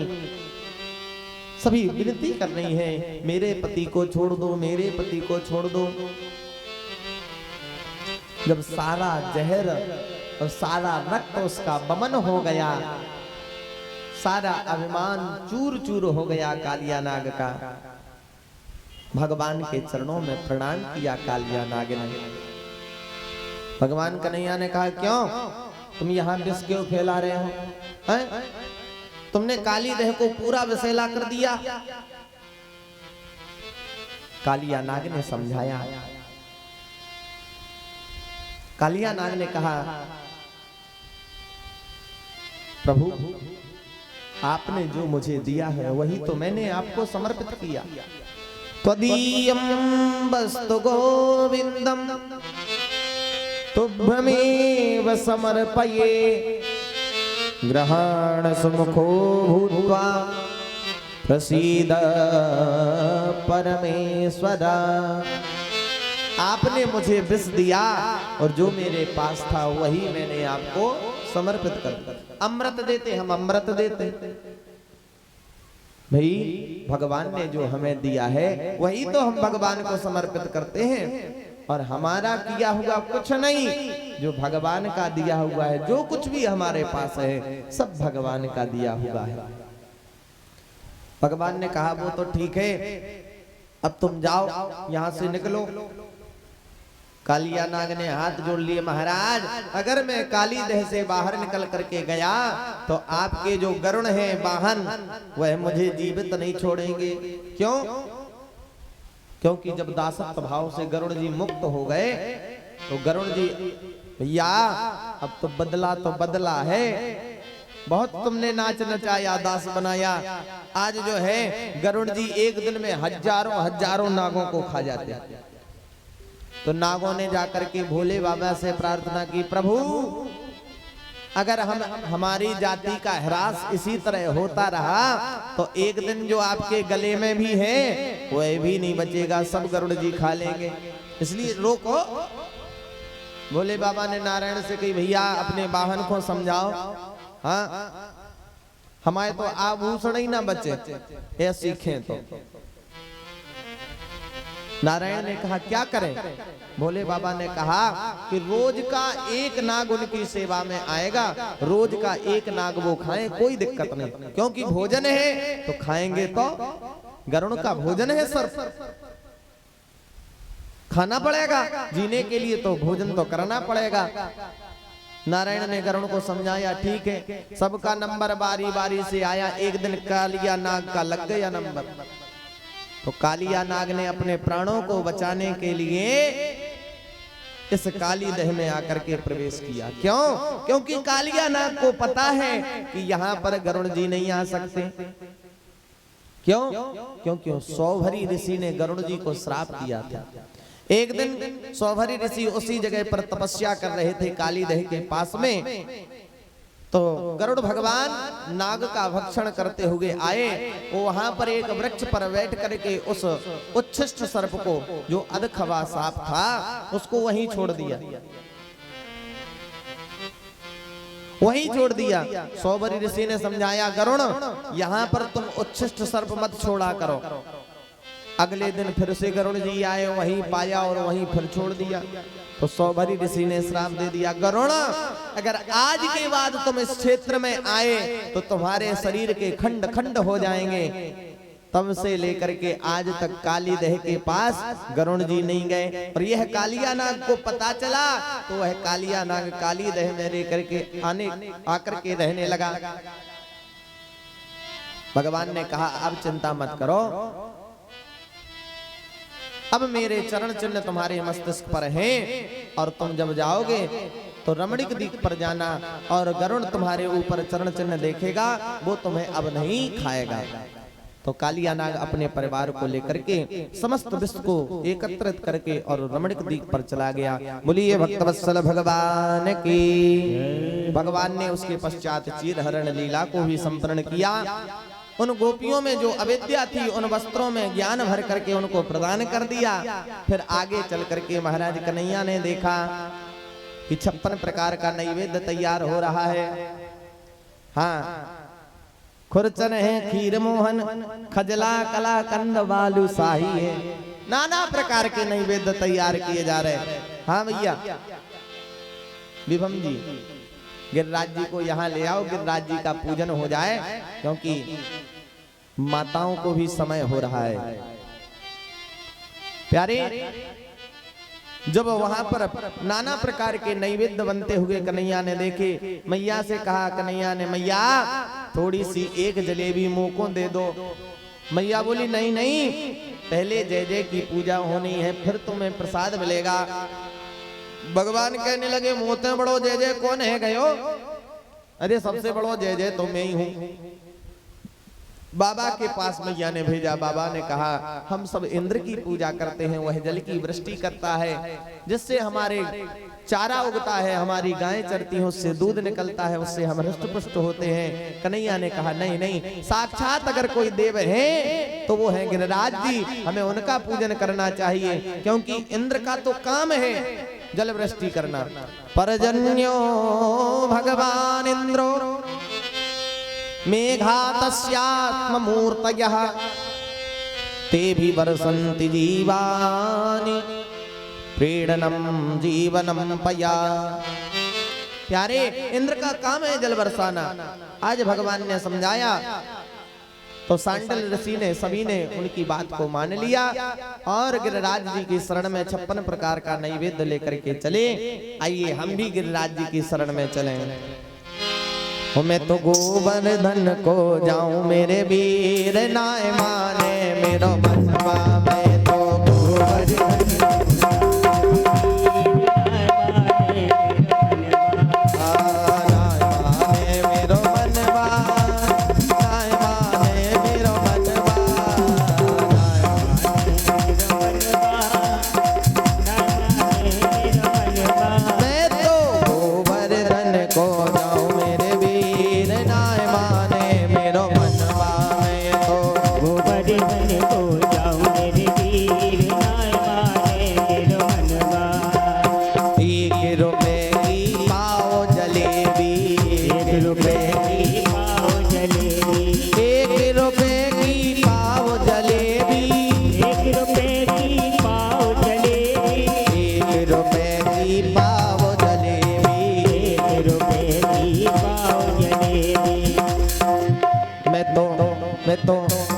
सभी विनती कर रही है, मेरे पति को छोड़ दो, मेरे पति को छोड़ दो। जब सारा जहर और सारा रक्त उसका बमन हो गया, सारा अभिमान चूर चूर हो गया कालिया नाग का, भगवान के चरणों में प्रणाम किया कालिया नाग ने। भगवान कन्हैया ने कहा क्यों? तुम यहाँ विष क्यों फैला रहे हो? हैं? तुमने काली देह को पूरा विषैला कर दिया। कालिया नाग ने समझाया। कालिया नाग ने कहा, प्रभु आपने जो मुझे दिया है वही तो मैंने आपको समर्पित किया। त्वदीयं वस्तु गोविंदम तुभ्यमेव समर्पये ग्रहण सुमुखो भूत्वा प्रसीद परमेश्वरा। आपने मुझे विष दिया और जो मेरे पास था वही मैंने आपको समर्पित कर दिया। अमृत देते हम अमृत देते, भाई भगवान ने जो हमें दिया है वही तो हम भगवान को समर्पित करते हैं, और हमारा किया हुआ कुछ नहीं, जो भगवान का दिया हुआ है, जो कुछ भी हमारे पास है सब भगवान का दिया हुआ है। भगवान ने कहा वो तो ठीक है, अब तुम जाओ यहां से निकलो। कालिया नाग ने हाथ जोड़ लिए, महाराज अगर मैं काली देह से बाहर निकल करके गया तो आपके जो गरुण हैं वाहन वह मुझे जीवित नहीं छोड़ेंगे। क्यों? क्योंकि जब दासत्व भाव से गरुड़ जी मुक्त हो गए तो गरुड़ जी, भैया अब तो बदला है, बहुत तुमने नाच नचाया, दास बनाया, आज जो है गरुड़ जी एक दिन में हजारों नागों को खा जाते। तो नागों ने जाकर के भोले बाबा से प्रार्थना की, प्रभु अगर हमारी जाति का ह्रास इसी तरह होता रहा तो एक दिन जो आपके गले में भी है वह भी नहीं बचेगा, सब गरुड़ जी खा लेंगे, इसलिए रोको। भोले बाबा ने नारायण से कही, भैया अपने वाहन को समझाओ, हाँ हमारे तो आभूषण ही ना बचे, ये सीखें तो। नारायण ने कहा क्या करें? भोले बाबा ने कहा कि रोज का एक नाग उनकी सेवा में आएगा, रोज का एक नाग वो खाएं, कोई दिक्कत नहीं, क्योंकि भोजन है तो खाएंगे, तो गरुड़ का भोजन है सर, खाना पड़ेगा, जीने के लिए तो भोजन तो करना पड़ेगा। नारायण ने गरुड़ को समझाया, ठीक है, सबका नंबर बारी बारी से आया। एक दिन कालिया नाग का लग गया नंबर, तो कालिया नाग ने अपने प्राणों को बचाने के लिए इस काली देह में आकर के प्रवेश किया। क्यों? क्योंकि कालिया नाग को पता है कि यहाँ पर गरुड़ जी नहीं आ सकते। क्यों? क्योंकि सौभरी ऋषि ने गरुड़ जी को श्राप दिया था। एक दिन सौभरी ऋषि उसी जगह पर तपस्या कर रहे थे काली देह के पास में, तो गरुड़ भगवान नाग का भक्षण करते हुए आए। वो वहां पर एक वृक्ष पर बैठ करके उस उच्छिष्ट सर्प को, जो अधखवा सांप था, उसको वहीं छोड़ दिया, वहीं छोड़ दिया। सौभरी ऋषि ने समझाया, गरुड़ यहाँ पर तुम उच्छिष्ट सर्प मत छोड़ा करो। अगले दिन फिर से गरुड़ जी आए, वहीं पाया और वहीं फिर छोड़ दिया। तो सौभरी ऋषि ने श्राप दे दिया, गरुड़ अगर आज के बाद तुम इस क्षेत्र में आए तो तुम्हारे शरीर के खंड खंड हो जाएंगे। तब से लेकर के आज तक काली देह के पास गरुड़ जी नहीं गए, और यह कालिया नाग को पता चला तो वह कालिया नाग काली देह में रह करके आकर के रहने लगा। भगवान ने कहा, अब चिंता मत करो, अब मेरे चरण चिन्ह तुम्हारे मस्तिष्क पर हैं, और तुम जब जाओगे तो रमणीक द्वीप पर जाना, और गरुड़ तुम्हारे ऊपर चरण चिन्ह देखेगा, वो तुम्हें अब नहीं खाएगा। तो कालिया नाग अपने परिवार को लेकर के समस्त विश्व को एकत्रित करके और रमणीक द्वीप पर चला गया। बोलिए भक्तवत्सल भगवान की। भगवान ने उसके पश्चात चीरहरण लीला को भी संपन्न किया। उन गोपियों में जो अविद्या थी उन वस्त्रों में ज्ञान भर करके उनको प्रदान कर दिया। फिर आगे चल करके महाराज कन्हैया ने देखा कि 56 प्रकार का नैवेद्य तैयार हो रहा है। हाँ, खुरचन है, खीर मोहन, खजला, कला कंद, बालू शाही है, नाना प्रकार के नैवेद्य तैयार किए जा रहे हैं। हाँ भैया विभम जी, गिरिराज जी को यहाँ ले आओ, गिरिराज जी का पूजन हो जाए, क्योंकि माताओं को भी समय हो रहा है। प्यारे जब वहां पर नाना प्रकार के नैवेद्य बनते हुए कन्हैया ने देखे, मैया से कहा, कन्हैया ने, मैया थोड़ी सी एक जलेबी मुंह को दे दो। मैया बोली, नहीं नहीं, पहले जय जय की पूजा होनी है, फिर तुम्हें प्रसाद मिलेगा। भगवान कहने लगे, मोते बड़ो जय जय कौन है गयो? अरे सबसे बड़ो जय जय तो मैं ही हूं। बाबा के पास मैया ने भेजा। बाबा ने कहा, हम सब इंद्र की पूजा करते हैं, वह जल की वृष्टि करता है, जिससे हमारे चारा उगता है, हमारी गायें चरती हैं, उससे दूध निकलता है, उससे हम हृष्ट पुष्ट होते हैं। कन्हैया ने कहा, नहीं नहीं, साक्षात अगर कोई देव है तो वो है गिरिराज जी, हमें उनका पूजन करना चाहिए, क्योंकि इंद्र का तो काम है जल वृष्टि करना। परजन्यो भगवान इंद्रो मेघातस्यात्म मूर्तयः ते भी वर्षन्ति जीवानि प्रीडनम जीवनम पया। प्यारे, इंद्र का काम है जल बरसाना। आज भगवान ने समझाया तो सांडल ऋषि ने, सभी ने उनकी बात को मान लिया और गिरिराज जी की शरण में 56 प्रकार का नैवेद्य लेकर के चले। आइए हम भी गिरिराज जी की शरण में चलें। मैं तो गोवर्धन को जाऊं मेरे वीर, नाय माने मेरो मनवा। मैं तो गोवर्धन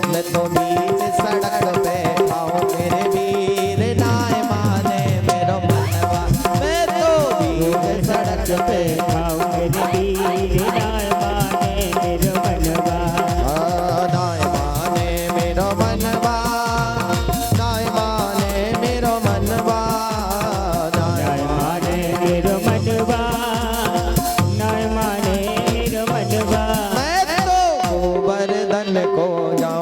मैं तो बीच सड़क पे खाऊं मेरे वीर, नाय माने मेरो मनवा। मैं तो बीच सड़क पे खाऊं मेरे वीर, नाय माने मेरो मनवा। नाय माने मेरो मनवा, नाय माने मेरो मनवा, नाय माने मेरो मनवा, नाय माने मेरो मनवा। मैं तो गोवर्धन को जाऊं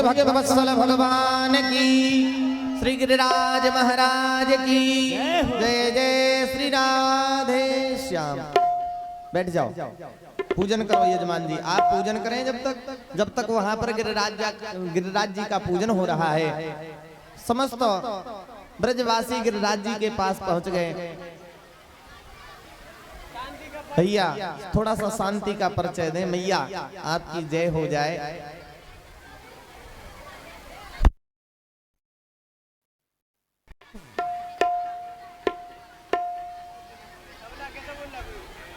बोलिए भक्त वत्सल भगवान की, श्री गिरिराज महाराज की जय जय श्री राधे श्याम। बैठ जाओ, पूजन करो यजमान जी। आप पूजन करें जब तक वहां पर गिरिराज जी का पूजन हो रहा है। समस्त ब्रजवासी गिरिराज जी के पास पहुंच गए। भैया थोड़ा सा शांति का परिचय दें। मैया आपकी जय हो जाए।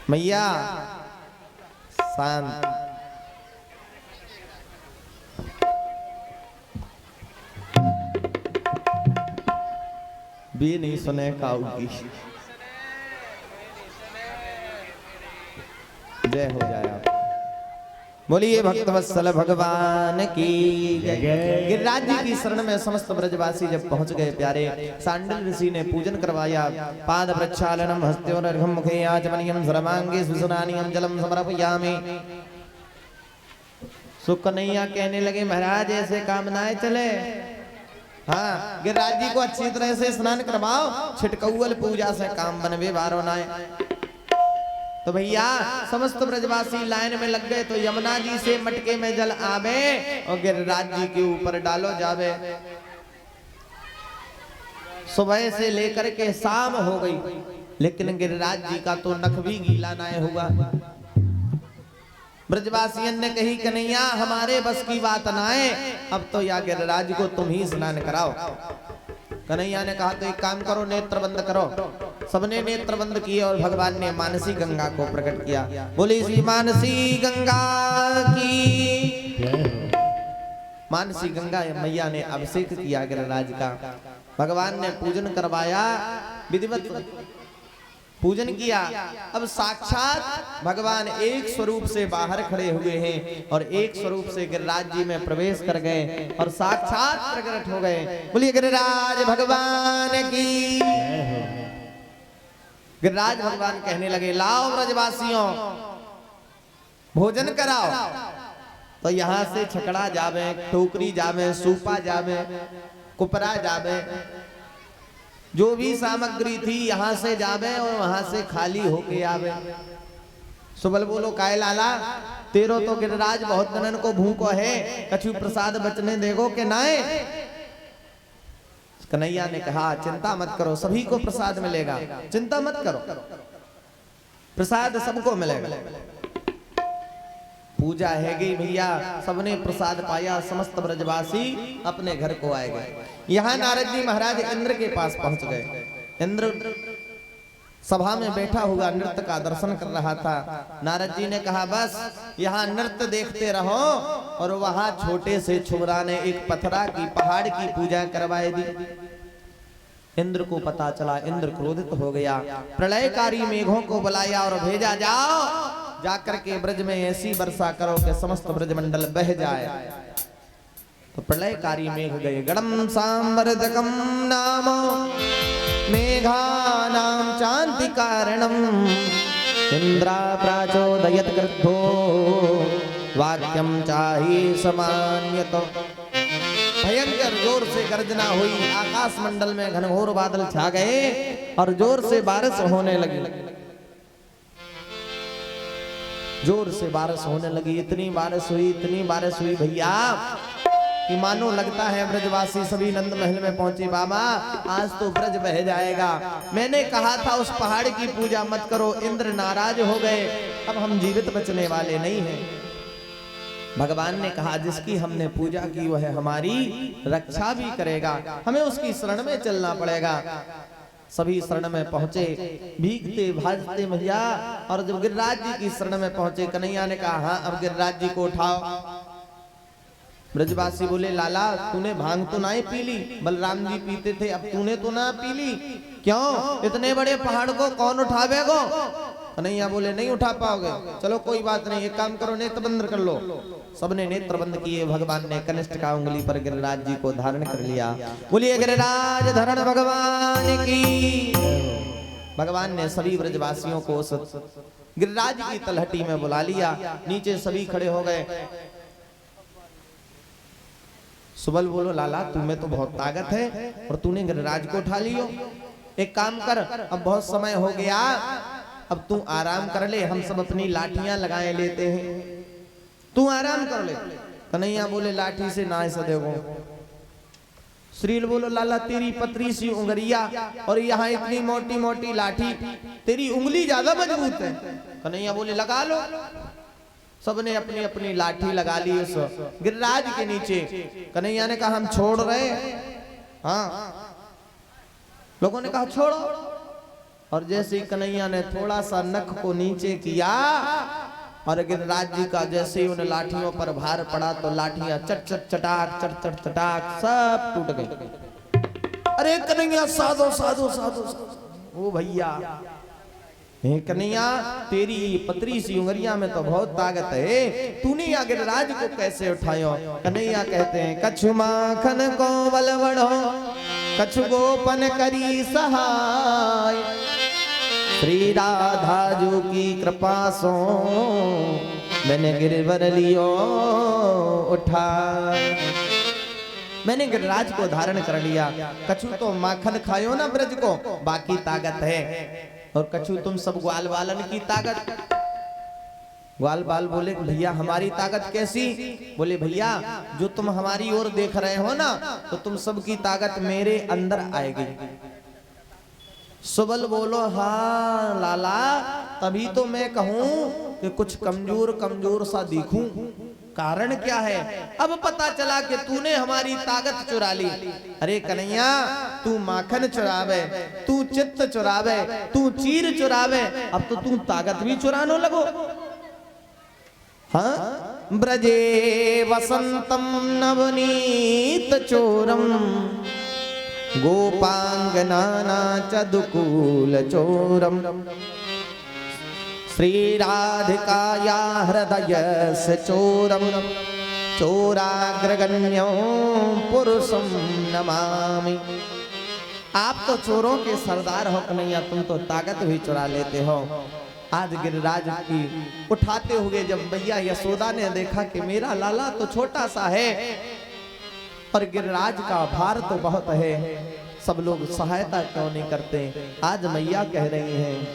मैया शांत। भी नहीं सुने काऊगी। जय हो जाए आप। बोलिए भक्तवत्सल भगवान की जय। गिरिराज जी की शरण में समस्त ब्रजवासी जब पहुंच गए प्यारे, सांडल ऋषि ने पूजन करवाया। पाद प्रक्षालनम हस्त्योर्घम मुखे आचमनियम सर्वांगे सुसुनानियम जलम समर्पयामि। सो कन्हैया कहने लगे महाराज ऐसे काम ना चले। हाँ, गिरिराज जी को अच्छी तरह से स्नान करवाओ, छिटकौल पूजा से काम बनवे बारो ना। तो भैया समस्त ब्रजवासी लाइन में लग गए। तो यमुना जी से मटके में जल आवे और गिरिराज जी के ऊपर डालो जावे। सुबह से लेकर के शाम हो गई, लेकिन गिरिराज जी का तो नख भी गीला ना हुआ। ब्रजवासियन ने कही कन्हैया हमारे बस की बात ना है, अब तो या गिरिराज को तुम ही स्नान कराओ। कन्हैया ने कहा तो एक काम करो, नेत्र बंद करो। सबने नेत्र बंद किए और भगवान ने मानसी गंगा को प्रकट किया। बोली श्री मानसी गंगा की। मानसी गंगा मैया ने अभिषेक किया गिरिराज का। भगवान ने पूजन करवाया, विधिवत पूजन किया। अब साक्षात भगवान एक स्वरूप से बाहर खड़े हुए हैं और एक स्वरूप से गिरिराज जी में प्रवेश कर गए और साक्षात प्रकट हो गए। बोलिए गिरिराज भगवान की। गिरिराज भगवान कहने लगे लाओ ब्रजवासियों भोजन कराओ। तो यहां से छकड़ा जावे, टोकरी जावे, सूपा जावे, कुपरा जावे, जो भी सामग्री थी यहां से जावे और वहां से खाली होके आवे। सुबल बोलो काय लाला तेरो तो गिरिराज बहुत गणन को भूखो है, कछु प्रसाद बचने देगो के नाए। कन्हैया ने कहा चिंता मत करो, सभी को प्रसाद मिलेगा, चिंता मत करो, प्रसाद सबको मिलेगा। पूजा है गई भैया, सबने प्रसाद पाया, समस्त ब्रजवासी अपने घर को आए गए। यहाँ नारद जी महाराज इंद्र के पास पहुंच गए। इंद्र सभा में बैठा हुआ नृत्य का दर्शन कर रहा था। नारद जी ने कहा बस यहाँ नृत्य देखते रहो। और वहां छोटे से छुबरा ने एक पथरा की पहाड़ की पूजा करवाई दी। इंद्र को पता चला, इंद्र क्रोधित हो गया, प्रलयकारी मेघों को बुलाया और भेजा जाओ जाकर के ब्रज में ऐसी वर्षा करो कि समस्त ब्रजमंडल बह जाए। तो प्रलयकारी मेघ गए। गणम सांवर्धकम नाम मेघानां चांति कारणम इंद्रा प्राचोदयत गृद्धो वाक्यम चाहि समान्यत। भयंकर जोर से गर्जना हुई, आकाश मंडल में घनघोर बादल छा गए और जोर से बारिश होने लगी। जोर से बारिश होने लगी, इतनी बारिश हुई भैया कि मानो लगता है ब्रजवासी सभी नंद महल में पहुंचे। बाबा आज तो ब्रज बह जाएगा, मैंने कहा था उस पहाड़ की पूजा मत करो, इंद्र नाराज हो गए, अब हम जीवित बचने वाले नहीं हैं। भगवान ने कहा जिसकी हमने पूजा की वह हमारी रक्षा भी करेगा, हमें उसकी शरण में चलना पड़ेगा। सभी शरण में पहुंचे, भीगते भाजते भैया। और जब गिरिराज जी की शरण में पहुंचे, कन्हैया ने कहा हाँ अब गिरिराज जी को उठाओ। ब्रजवासी बोले लाला तूने भांग तो ना ही पी ली, बलराम जी पीते थे, अब तूने तो ना पी ली, क्यों? इतने बड़े पहाड़ को कौन उठावेगो? कन्हैया बोले नहीं उठा पाओगे, चलो कोई बात नहीं, एक काम करो नेत्र बंद कर लो। सबने नेत्र बंद किए। भगवान ने कनिष्ठ का उंगली पर गिरिराज जी को धारण कर लिया। बोलिए गिरिराज धरण भगवान की। भगवान ने सभी ब्रजवासियों को उस गिरिराज की तलहटी में बुला लिया। नीचे सभी खड़े हो गए। सुबल बोलो लाला तुम्हें तो बहुत ताकत है और तूने गिरिराज को उठा लियो। एक काम कर, अब बहुत समय हो गया, अब तू आराम कर ले, हम सब अपनी लाठियां लगाए लेते हैं, तू आराम कर ले। कन्हैया बोले लाठी से ना ऐसा देखो। श्रील बोलो लाला तेरी पतरी सी उंगलिया और यहाँ इतनी मोटी मोटी लाठी, तेरी उंगली ज्यादा मजबूत है। कन्हैया बोले लगा लो। सबने अपनी अपनी लाठी लगा ली उस गिरिराज के नीचे। कन्हैया ने कहा हम छोड़ रहे हैं। हाँ, लोगों ने कहा छोड़ो, और जैसे ही कन्हैया ने थोड़ा सा नख को नीचे किया और गिरिराज जी का जैसे ही उन लाठियों पर भार पड़ा तो लाठियां चट चट चटाक चट चट चटाक सब टूट गई। अरे कन्हैया साधो साधो साधो, ओ भैया कन्हैया तेरी पतरी सी उंगलियां में तो बहुत ताकत है, तूने या गिरिराज को कैसे उठायो? कन्हैया कहते हैं कछु माखन को बलवड़ो कछु गोपन करी सहाय, श्री राधा जू की कृपा सो मैंने गिरवर लियो उठा। मैंने गिरिराज को धारण कर लिया। कछु तो माखन खायो ना ब्रज को, बाकी ताकत है, और कछु तुम सब ग्वाल बालन की ताकत। ग्वाल बाल बोले भैया हमारी ताकत कैसी? बोले भैया जो तुम हमारी ओर देख रहे हो ना, तो तुम सबकी ताकत मेरे अंदर आएगी। सुबल बोलो हाँ लाला, तभी तो मैं कहूं कि कुछ कमजोर कमजोर सा दिखूं। कारण क्या है? अब पता चला कि तूने हमारी ताकत चुरा ली। अरे कन्हैया तू माखन चुरावे, तू चित्त चुरावे, तू चीर चुरावे, अब तो तू ताकत भी चुराने लगो। हाँ, ब्रजे वसंतम नवनीत चोरम गोपांगनाना चदुकूल चोरम, श्री राधिकाया हृदय से चोरम चोराग्रगण्यो पुरुषम नमामि। आप तो चोरों के सरदार हो कन्हैया, तुम तो ताकत भी चुरा लेते हो। आज गिरिराज की उठाते हुए जब मैया यशोदा ने देखा कि मेरा लाला तो छोटा सा है और गिरिराज का भार तो बहुत है, सब लोग सहायता क्यों नहीं करते? आज मैया कह रही हैं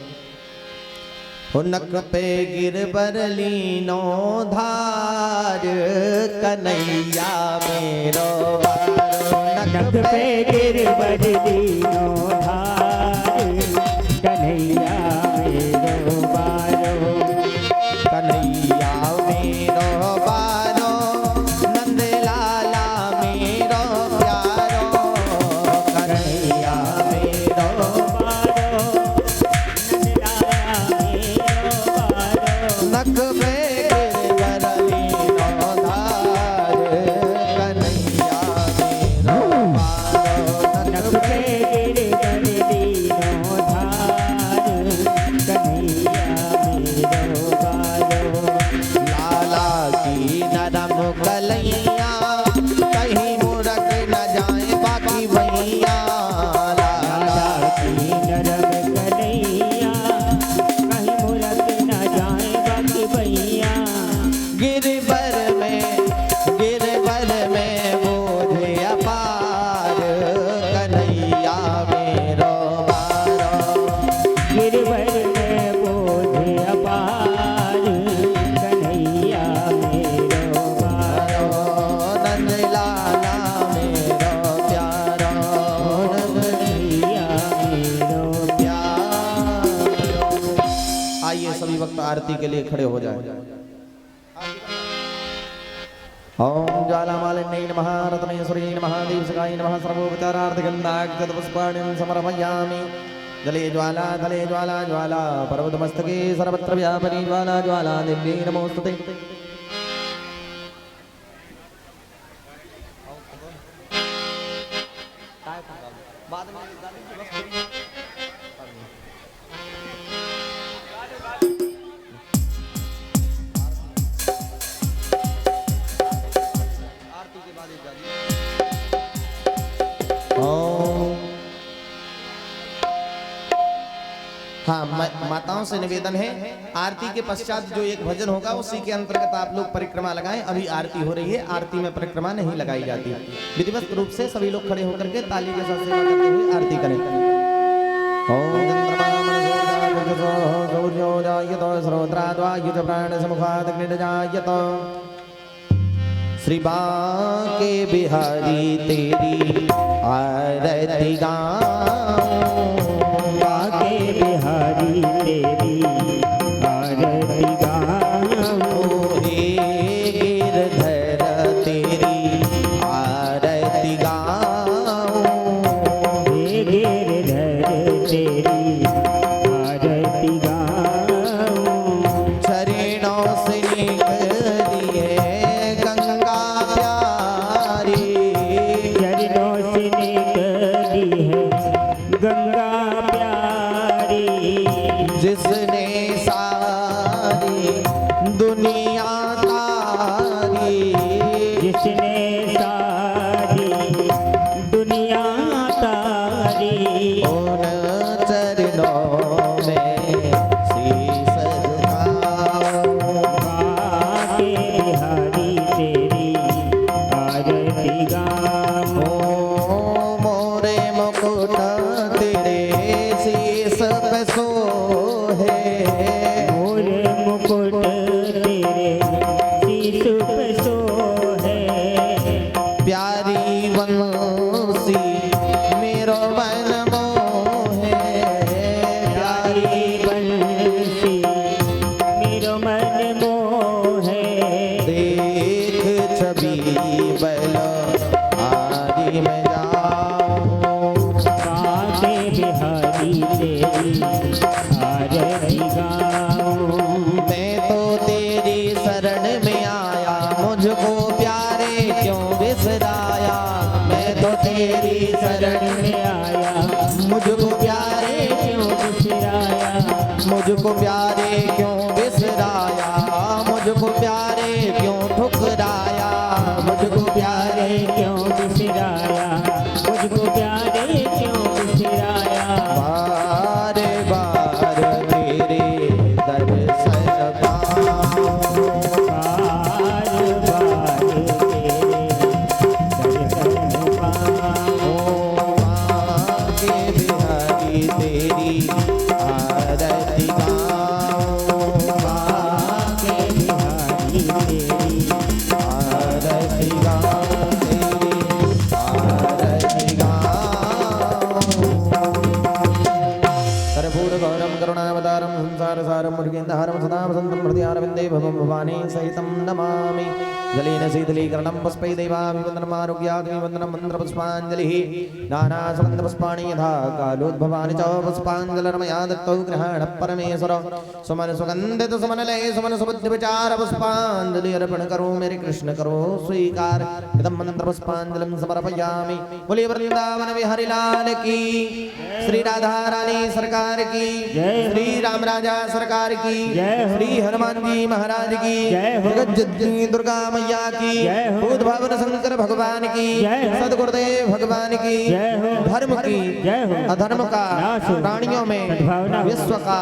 हुनक पे गिरबर लीनो धार कन्हैया मेरो नक पे गिरबर लीनो धार कन्हैया मेरो बारो, कन्हैया मेरो बारो नंद लाला मेरो प्यारो, कन्हैया मेरो बारो नंद लाला मेरो बारो, नख पे गिरबर लीनो धार कन्हैया मेरो बारो, नक पे गिरबर लीनो धार कन्हैया मेरो बारो, लाला की नरम कलैया कहीं मुड़क न जाए बाकी भैया, राधा की नरम कन्हैया कहीं मुरक न जाए बाकी भैया, गिरबर में बोझे अपार कन्हैया मेरो बारो, गिरवर में बोझ अपार कन्हैया मेरो बारो, नंद लाला मेरो प्यारो, कन्हैया मेरो प्यारो। आइए सभी वक्त आरती के लिए खड़े हो जाएं। ओम ज्वालामालिन्यै नमः रत्नेश्वर्यै नमः दीपशिखायै नमः सर्वोपचारार्थगन्धाक्षतपुष्पाणिं समर्पयामि। जले ज्वाला थले ज्वाला ज्वाला पर्वतमस्तके सर्वत्र व्यापनी ज्वाला ज्वाला देव्यै नमोस्तुते। हाँ, माताओं से निवेदन है, आरती के पश्चात जो एक भजन होगा उसी के अंतर्गत आप लोग परिक्रमा लगाएं। अभी आरती हो रही है, आरती में परिक्रमा नहीं लगाई जाती। विधिवत रूप से सभी लोग खड़े होकर के ताली के साथ सेवा करते हुए आरती करें। ओम चंद्रमा मनसो गौर्यो जायतो श्रोत्राद्वायुज प्राण समुखाद क्रीडजायत। श्री बांके बिहारी तेरी आरती गाऊं, बांके बिहारी तेरी आरती गाऊं, हे गिरधर तेरी आरती गाऊं, हे गिरधर तेरी आरती गाऊं, चरणों से निकली है गंगा प्यारी, चरणों से निकली है गंगा प्यारी, जिसने सारी दुनिया तारी, जिसने सारी दुनिया तारी, उन चरणों में शीश झुकाऊं। बांके बिहारी तेरी आरती गाऊं, ओ मोरे मुकुट तेरे शीश पे सोहे, मोर मुकुट तेरे शीश पे सोहे, प्यारी वंशी मेरो मन मोहे, प्यारी बंसी मेरो मन मोहे, देख छवि बल आदि में जाऊं। बांके बिहारी तेरी आरती गाऊं, मैं तो तेरी शरण में आया, मुझको प्यारे क्यों बिसराया। मैं तो तेरी शरण में आया मुझको प्यारे क्यों बिसराया, मुझको प्यारे क्यों बिसराया, मुझको प्यारे क्यों ठुकराया, मुझको प्यारे क्यों बिसराया, मुझको प्यारे क्यों बिसराया, बार बार तेरे दर्शन पाऊं। बार बार तेरे दर्शन पाऊं, ओ बांके बिहारी तेरी आरती गाऊं, बांके बिहारी तेरी आरती गाऊं, तेरी आरती गाऊं। कर्पूर गौरम करुणावतारम संसार सारम मुर्गेन्द्रहारम सदा वसंतम हृदयारविंदे भवम भवानी सहितं नमामि। जलेन शीतलीकरणं पुष्पै दैवाभिवन्दनमारोग्याद्विवन्दनं मन्त्रपुष्पाञ्जलिः नानासुगन्धपुष्पाणि यथा कालोद्भवानि च पुष्पाञ्जलिर्मया दत्तौ गृहाण परमेश्वर। सुमन सुगन्धित सुमनलय सुमन सुबुद्धि विचार पुष्पाञ्जलि अर्पण करो मेरे कृष्ण करो स्वीकार। इदं मंत्र पुष्पाञ्जलिं समर्पयामि। बोलिए वृंदावन बिहारी लाल की, श्री राधा रानी सरकार की, श्री राम राजा सरकार की, श्री हनुमान जी महाराज की, जगज्जननी दुर्गा मैया की, भूत भावन शंकर भगवान की, सदगुरुदेव भगवान की, धर्म की, अधर्म का, प्राणियों में विश्व का,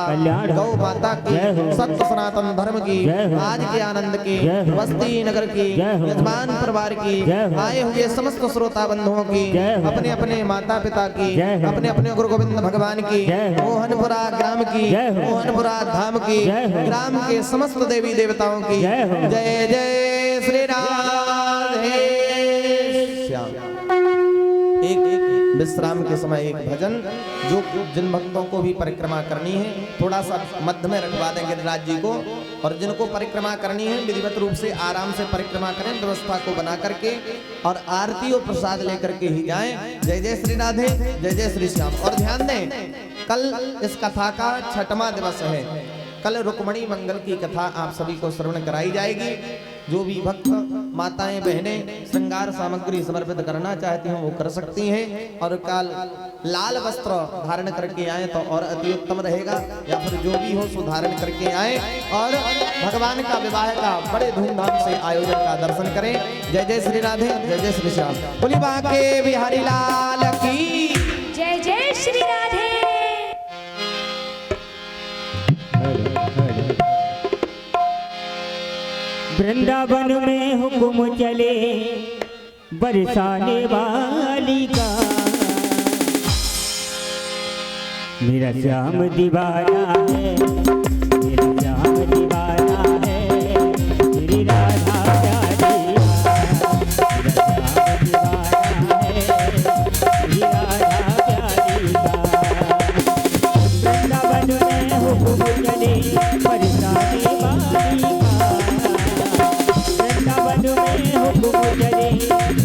गौ माता की, सत्य सनातन धर्म की, आज के आनंद की, बस्ती नगर की, यजमान परिवार की, आए हुए समस्त श्रोता बंधुओं की, अपने अपने माता पिता की, अपने अपने गुरु गोविंद भगवान की, मोहनपुरा ग्राम की, मोहनपुरा धाम की, ग्राम के समस्त देवी देवताओं की जय जय श्री राधे श्याम। एक विश्राम के समय एक भजन जो जिन भक्तों को भी परिक्रमा करनी है थोड़ा सा मध्य में रखवा देंगे गिरिराज जी को, और जिनको परिक्रमा करनी है विधिवत रूप से आराम से परिक्रमा करें, व्यवस्था को बना करके और आरती और प्रसाद लेकर के ही जाएं। जय जय श्री राधे, जय जय श्री श्याम। और ध्यान दें, कल इस कथा का 6वां दिवस है। कल रुक्मणी मंगल की कथा आप सभी को श्रवण कराई जाएगी। जो भी भक्त माताएं बहनें श्रृंगार सामग्री समर्पित करना चाहती हैं वो कर सकती हैं, और कल लाल वस्त्र धारण करके आए तो और अति उत्तम रहेगा, या फिर जो भी हो सो धारण करके आए और भगवान का विवाह का बड़े धूमधाम से आयोजन का दर्शन करें। जय जय श्री राधे, जय जय श्री श्याम। बोली बांके बिहारी लाल की जय जय श्री राधे। वृंदावन में हुक्म चले बरसाने वाली का, मेरा श्याम दीवाना है, मेरा श्याम दीवाना है, तेरी राधा प्यारी का, मेरा श्याम दीवाना है, तेरी राधा प्यारी का। वृंदावन में हुक्म चले बरसाने वाली का, वृंदावन में हुक्म चले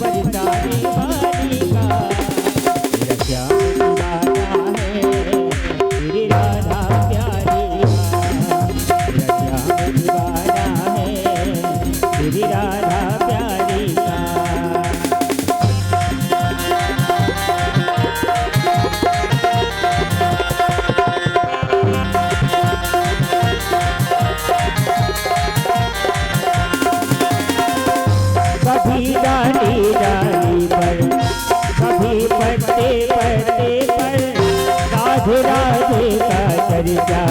बरसाने वाली का, मेरा श्याम दीवाना है, तेरी राधा प्यारी का, मेरा श्याम दीवाना है, तेरी राधा प्यारी का। कभी डाली डाली पर, कभी पत्ते पत्ते पर, राधे राधे का चर्चा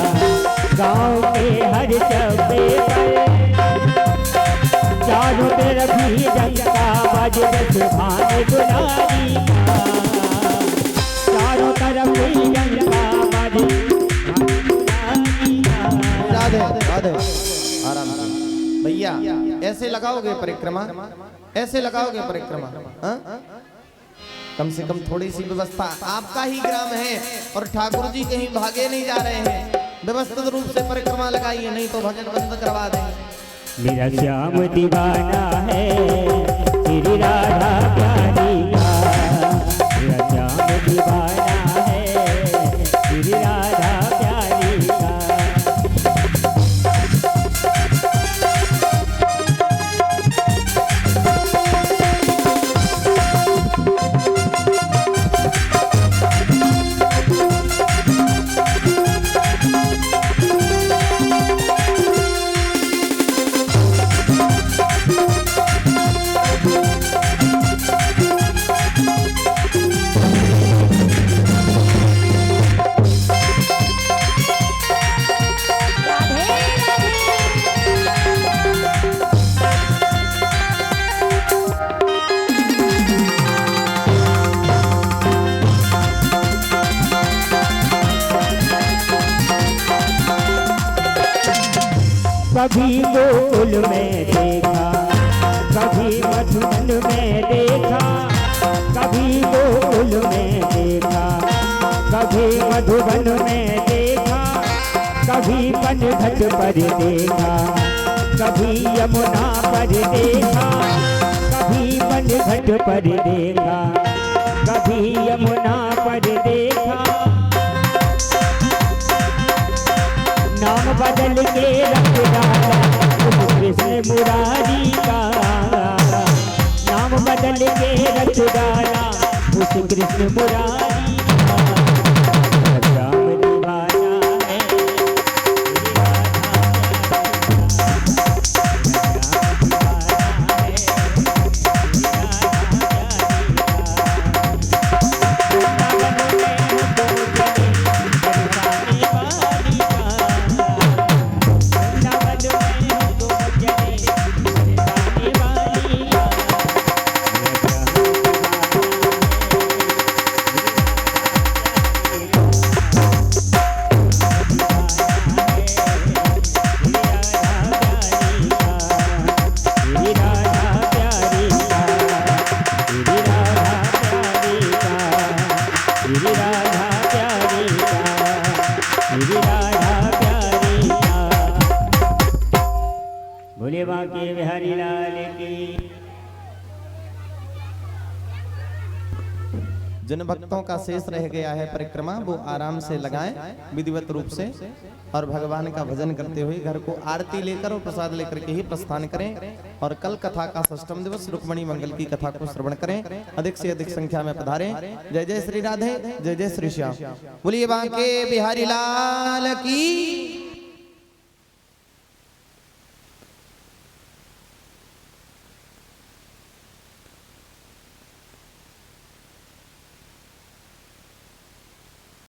गाँव के हर चौके पर, चारों तरफ ही डंका बजे सुभाने गुलारी का, चारों तरफ ही डंका बजे गुलारी का। राधे राधे, आराम से भैया, ऐसे लगाओगे परिक्रमा, ऐसे लगाओगे परिक्रमा, हाँ? कम से कम थोड़ी सी व्यवस्था, आपका ही ग्राम है और ठाकुर जी कहीं भागे नहीं जा रहे हैं, व्यवस्थित रूप से परिक्रमा लगाइए, नहीं तो भजन बंद करवा देंगे। मेरा श्याम दीवाना है, तेरी राधा प्यारी का, मेरा श्याम दीवाना है, तेरी राधा प्यारी का। कभी गोकुल में देखा, कभी मधुबन में देखा, कभी गोकुल में देखा, कभी मधुबन में देखा, कभी पनघट पर देखा, कभी यमुना पर देखा, कभी पनघट पर देखा, कभी यमुना पर देखा। नाम बदल के रख डाला कृष्ण मुरारी का, नाम बदल के रख डाला उस कृष्ण मुरारी का। श्याम दीवाना है, भोले बांके बिहारी लाल की। जिन भक्तों का शेष रह गया है परिक्रमा, वो आराम से लगाएं विधिवत रूप से और भगवान का भजन करते हुए घर को आरती लेकर और प्रसाद लेकर के ही प्रस्थान करें। और कल कथा का षष्ठम दिवस रुक्मणी मंगल की कथा को श्रवण करें, अधिक से अधिक संख्या में पधारें। जय जय श्री राधे, जय जय श्री श्याम। बोलिए बांके बिहारी लाल की।